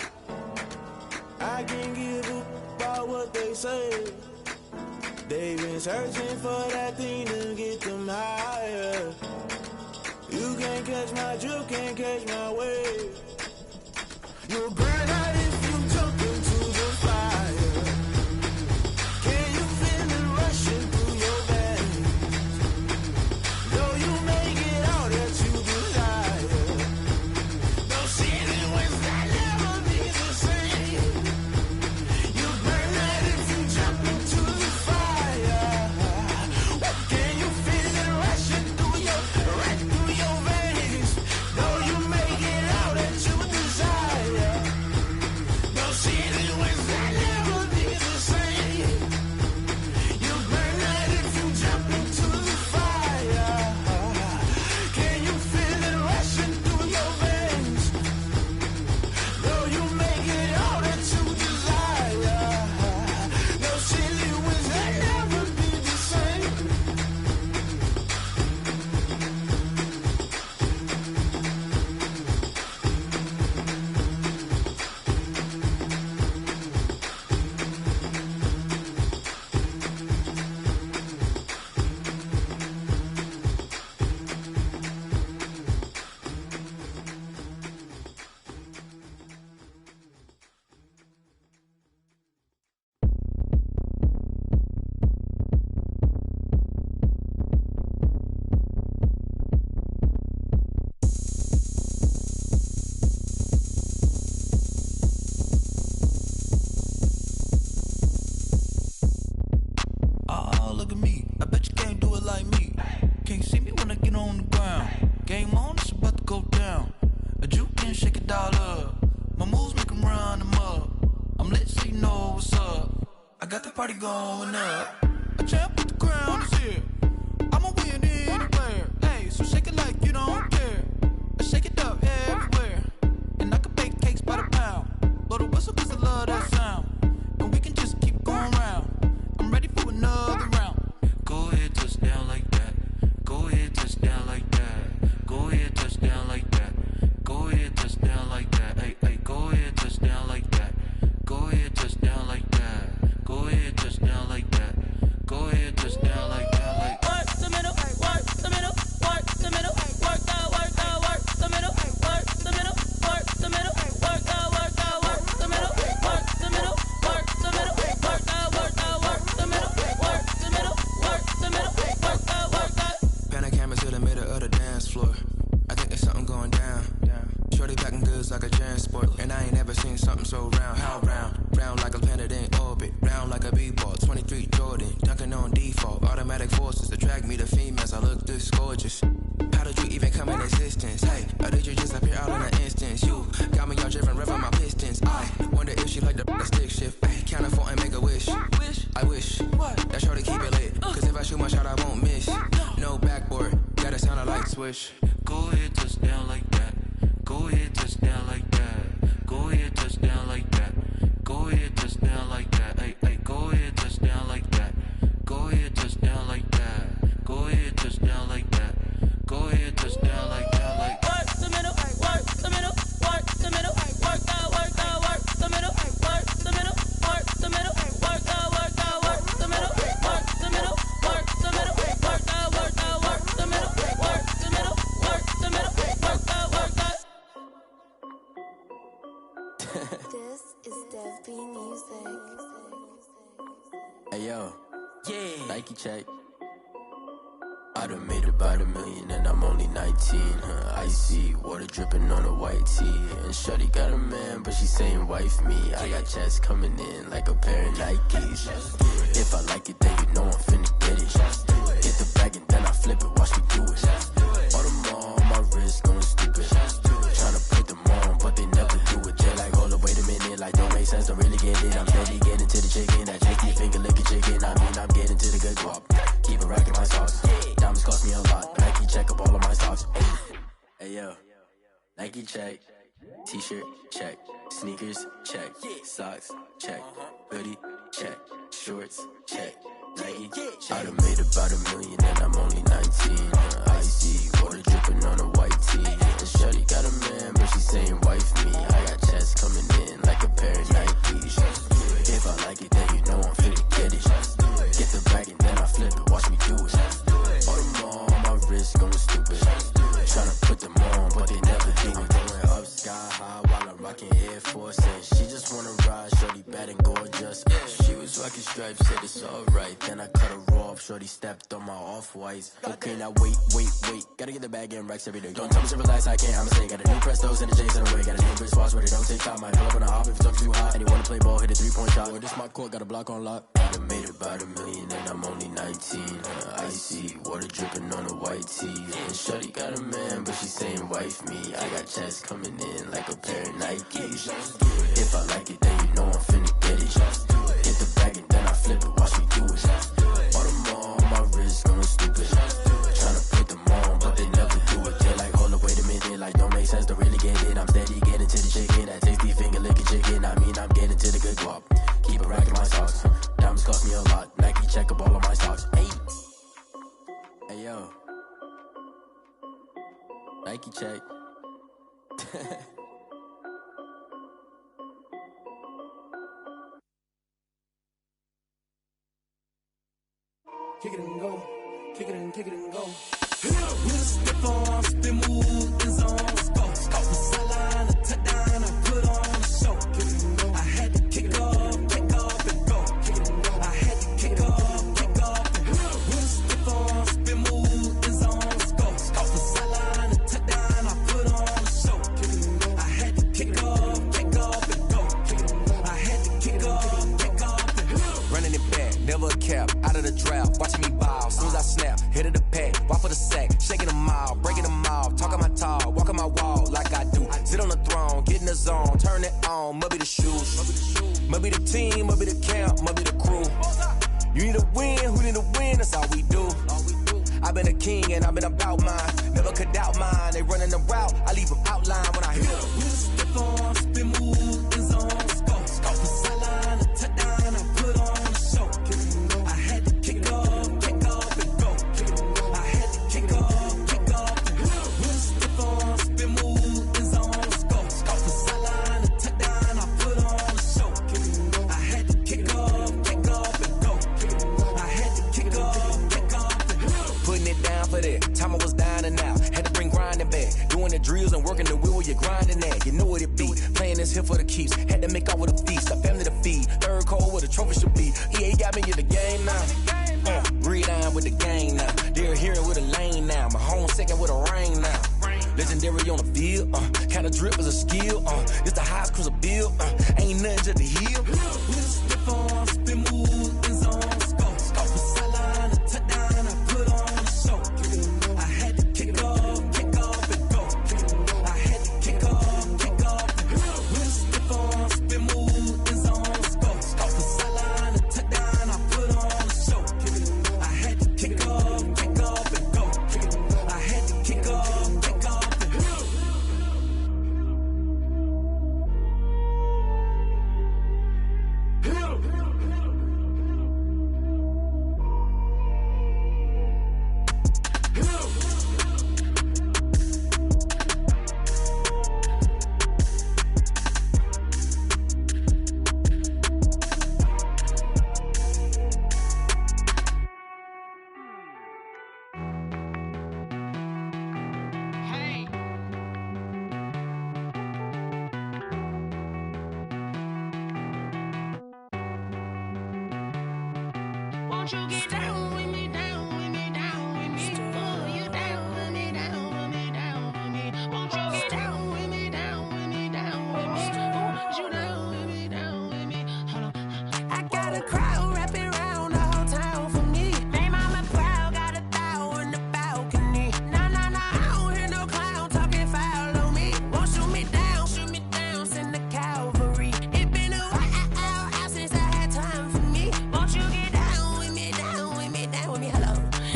I can't give up about what they say. They've been searching for that thing to get them higher. You can't catch my drip, can't catch my wave. You'll burn out if you jump into the fire. Can you feel it rushing through your veins? Though you may get all that you desire, those situations that never be the same. You burn out if you jump into the fire. Can you party going up. A champ with the crown is here. I'ma win anywhere. Hey, so shake it like you don't care. Shake it up everywhere. And I can bake cakes by the pound. Blow the whistle cause I love that sound. And we can just keep going round. I'm ready for another round. Go ahead, touch down like that. Go ahead, touch down like that. Go ahead, touch down like that. Go ahead, touch down like that. Hey, hey, go ahead, touch down like that. Go ahead, touch down like that. Go ahead, touch down like that. Go ahead, touch down like that. Like work the middle, work the middle, work the middle, work out, work out, work the middle, work the middle, work the middle, work out, work out, work the middle, work the middle, work the middle, work out, work out, work the middle, work the middle, work the middle, work out, work out. Pan a camera to the middle of the dance floor. I think there's something going down. Shorty packing goods like a transport, and I ain't never seen something so round. How round? Round like a planet in orbit, round like a b-ball. 23 Jordan, dunking on default. Automatic forces attract me to females. I look this gorgeous. How did you even come in existence? Hey, or did you just appear out in an instance? You got me all driven, revving my pistons. I wonder if she like the stick shift. Ay, count for and make a wish. I wish that shorty keep it lit. Cause if I shoot my shot, I won't miss. No backboard, gotta sound a light switch. Go ahead, touch down like that. Go ahead, touch down like that. Go ahead, touch down like that. Go ahead, touch down like that. Hey, hey, go ahead, touch down like that. Go ahead, touch down like that. Go ahead, touch down like that. Go ahead, touch down like that. Like work the middle, work the middle, work the middle, work out, work out, work the middle, work the middle, work the middle, work out, work out, work the middle, work the middle, work the middle, work out, work out, work the middle, work the middle, work the middle, work out, work out. This is Dev B Music. Hey yo, Yeah. Nike check. I done made about $1 million and I'm only 19. Icy water dripping on a white tee. And shorty got a man, but she saying wife me. I got checks coming in like a pair of Nikes. If I like it, then you know I'm finna get it. Get the bag and then I flip it, watch me do it. All on my wrist going stupid. Tryna put them on, but they never do it. They're like, hold up, wait a minute, like don't make sense, don't really get it. I'm steady getting to the chicken, that chicky finger licking chicken. I mean, I'm getting to the good guap. Keep it racking my sauce. Diamonds cost me a lot. Nike check up all of my stocks. Hey yo, Nike check. T-shirt check. Sneakers check. Socks check. Hoodie check. Shorts check. Nike check. I done made about $1 million and I'm only 19. Icy water dripping on a white tee. And shorty got a man, but she saying wife me. I got checks coming in like a pair of Nikes. If I like it, then you know I'm finna get it. Get the bag and then I flip it, watch me do it. All them on my wrist going stupid. Tryna put them on, but they never do it. Going up sky high while I'm rocking Air Force. And she just wanna ride, shorty bad and gorgeous. She was rocking stripes, said it's alright. Then I cut her off, shorty stepped on my off-whites. Okay, now wait. Gotta get the bag and racks every day. Don't tell me to relax, I can't, I'ma say. Got a new Prestos and the J's in the way. Got a new wrist watch where they don't take time. Might pull up on a hop if it's up too hot. And you wanna play ball, hit a 3-point shot. Well, this my court, got a block on lock. I done made about $1 million and I'm only 19. Icy water dripping on a white tee. And shorty got a man, but she saying wife me. I got checks coming in like a pair of Nikes. If I like it, then you know I'm finna get it. Get the bag and then I flip it, watch me do it. All them on my wrist going stupid. Tryna put them on, but they never do it. They're like, hold up, wait a minute, like don't make sense, don't really get it. I'm steady getting to the chicken, that tasty finger licking chicken. I mean, I'm getting to the good guap. Keep it racking my socks. Diamonds cost me a lot. Nike check up all of my stocks. Hey yo, Nike check. Kick it and go. Kick it and go. We'll step on, spin, move, and zone. Let's go. Off the sideline, a touchdown, I put on a show. I had to kick off and go. I had to kick off and go. We'll step on, spin, move, and zone. Let's go. Off the sideline, a touchdown, I put on a show. I had to kick off and go. I had to kick off and go. Running it back, never a cap, out of the draft, watching me ball. Soon as I snap, hit of the pack, walk for the sack, shaking them all, breaking them all, talking my talk, walking my wall like I do. Sit on the throne, get in the zone, turn it on, maybe the shoes, maybe the team, maybe the camp, maybe the crew. I've been a king and I've been about mine. Never could doubt mine. They running the route, I leave them outline when I hear them. Step on, spin, move, and zone, scope. Scope the sideline, a touchdown, I put on a show. I had to kick off and go. I had to kick off and go. Step on, spin, move, and zone, scope. Scope the sideline, a touchdown, I put on a show. I had to kick off and go. I had to kick off and go. Putting it down for that. Time I was down and out. Had to bring grinding back. Doing the drills and working the wheel where you're grinding at. You know what it be. Playing this here for the keeps. Had to make off with a feast. A family to feed. Third cold where the trophy should be. EA got me in the game now. Breed on with the game now. They're here with a lane now. My home second with a rain now. Legendary on the field. Kinda drip is a skill. It's the highest cruiser bill. Ain't nothing to the heel. Step on, spin, move, and zone, scope. Scope the sideline, a touchdown, I put on a show. I had to kick off and go. I had to kick off and go. Step on, spin, move, and zone, scope. Scope the sideline, a touchdown, I put on a show. I had to kick off and go. I had to kick off and go. Won't you get down with me, down with me, down with me? Oh, you down with me, down with me, down with me. Won't you get down with me, down with me, down with me? Oh, you down with me, down with me? Hold on. I got a crowd wrapping around the whole town for me. Made mama proud, got a thou on the balcony. Nah, I don't hear no clown talking foul on me. Won't shoot me down, send the cavalry. It been a while since I had time for me. Won't you get down with me, down with me, down with me? Hello.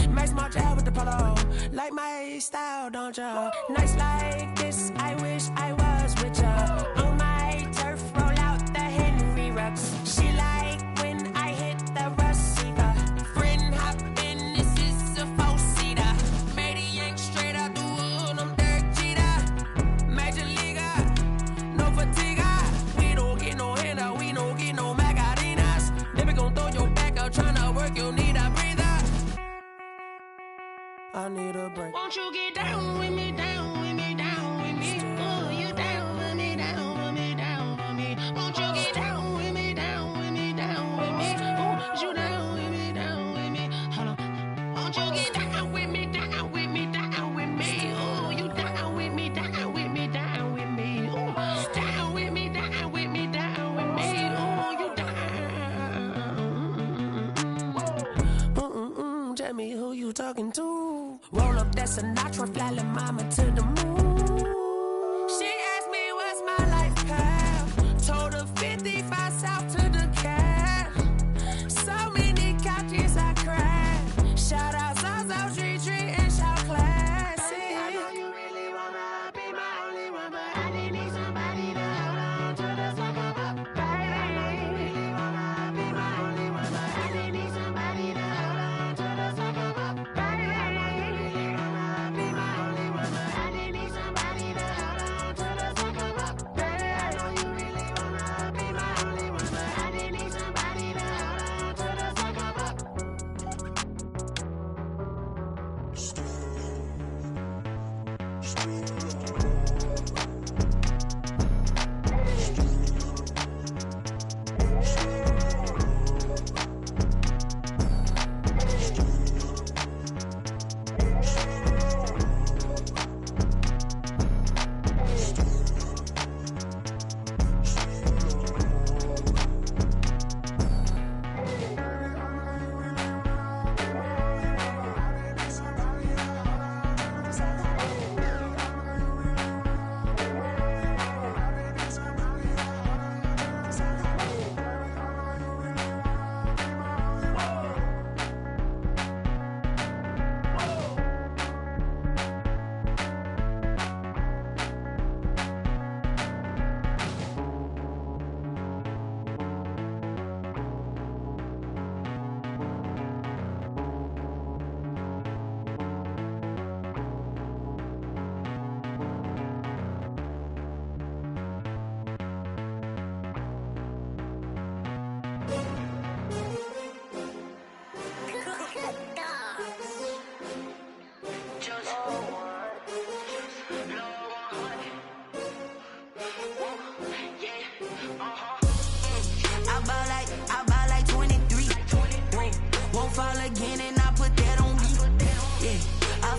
Max my job with the polo. Like my style, don't ya? Nights like this, I wish I was with ya. On my turf, roll out the Henry Rux. She like when I hit the receiver. Friend hop in, this is a four-seater. Made a yank straight out the wood, I'm Derek Jeter. Major leaguer, no fatigue. We don't get no handout, we don't get no Macarinas. Never gon' throw your back out, tryna work, you need a breather. I need a break. Won't you get down with me, down with me, down with me? Oh, you down with me, down with me, down with me? Won't you get down with me, down with me, down with me? Oh, you down with me, down with me? Hold on. Won't you get down with me, down with me, down with me? Oh, you down with me, down with me, down with me? Oh, down with me, down with me, down with me? Oh, you down. Tell me who you talking to. Roll up that Sinatra, fly la mama to the moon. She asked me what's my life path. Told her 55 south to the cab. So many couches I cried. Shout out South Street and shout classy. I know you really wanna be my only one, but I didn't need somebody to hold on to the sucker up. Baby, I know you really wanna be my only one, but I didn't need somebody to hold on to the sucker up. Baby, I know you really wanna be my only one, but I didn't need somebody to hold on to the sucker up. Baby, I know you really wanna be my only one, but I didn't need somebody to hold on to the sucker up.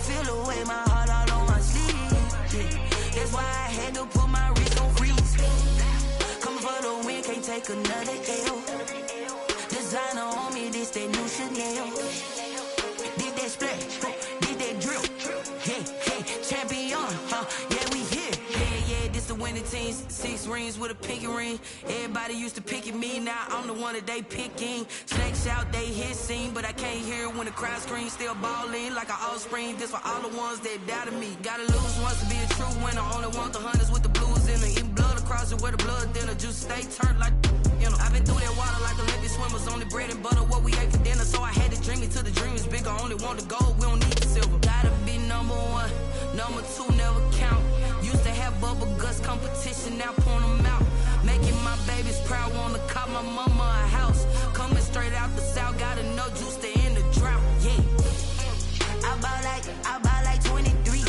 feel the way my heart all on my sleeve. Yeah. That's why I had to put my wrist on freeze. Coming for the win, can't take another L. Designer on me, this that new Chanel. Did that splash, did that drill. Yeah, champion, yeah, we here. Yeah, this the winning team. 6 rings with a pinky ring. Everybody used to pick at me, now I'm the one that they picking. Snakes out, they hit scene, but I can't hear when the crowd screams. Still balling like an offspring. This for all the ones that doubted me. Gotta lose once to be a true winner. Only want the hunters with the blues in it. Eating blood across it where the blood thinner. Juice stay turned like, you know. I've been through that water like Olympic swimmers. Only bread and butter, what we ate for dinner. So I had to dream it till the dream is bigger. Only want the gold, we don't need the silver. Gotta be number 1, number 2 never count. Used to have bubble guts competition, now point them out. Making my babies proud, wanna cop my mama a house. Coming straight out the south, gotta know juice to end the drought. Yeah, I buy like 23.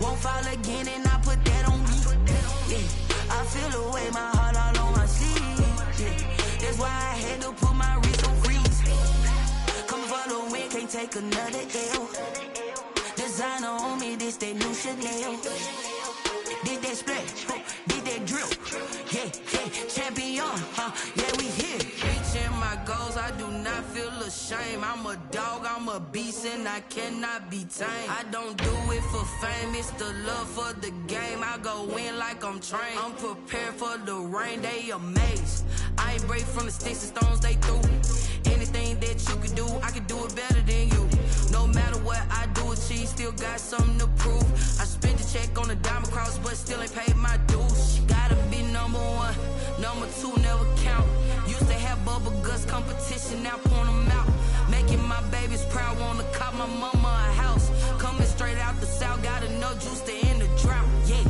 Won't fall again, and I put that on me. Yeah, I feel the way my heart all on my sleeve. Yeah, that's why I had to put my wrist on freeze. Coming for the win, can't take another L. Designer on me, this that new Chanel. Did that splash, did that drill. Yeah, champion, yeah, we here. Reaching my goals, I do not feel ashamed. I'm a dog, I'm a beast, and I cannot be tamed. I don't do it for fame, it's the love for the game. I go in like I'm trained. I'm prepared for the rain, they amazed. I ain't break from the sticks and stones they threw. Anything that you can do, I can do it better than you. No matter what I do, achieve, still got something to prove. I spent the check on the diamond cross, but still ain't paid my dues. Gotta be number 1, number 2 never count. Used to have bubble guts competition, now point them out. Making my babies proud, wanna cop my mama a house. Coming straight out the south, gotta know juice to end the drought. Yeah,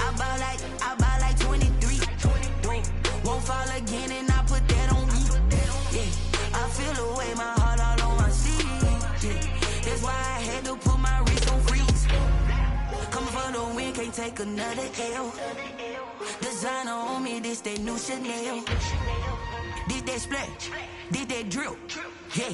I buy like 23. Won't fall again, and I put that on me. Yeah, I feel the way my heart all on my sleeve. Yeah, that's why I had to put my wrist on freeze. Coming for the win, can't take another L. Designer on me, this that new Chanel. Did that splash, did that drill. Yeah,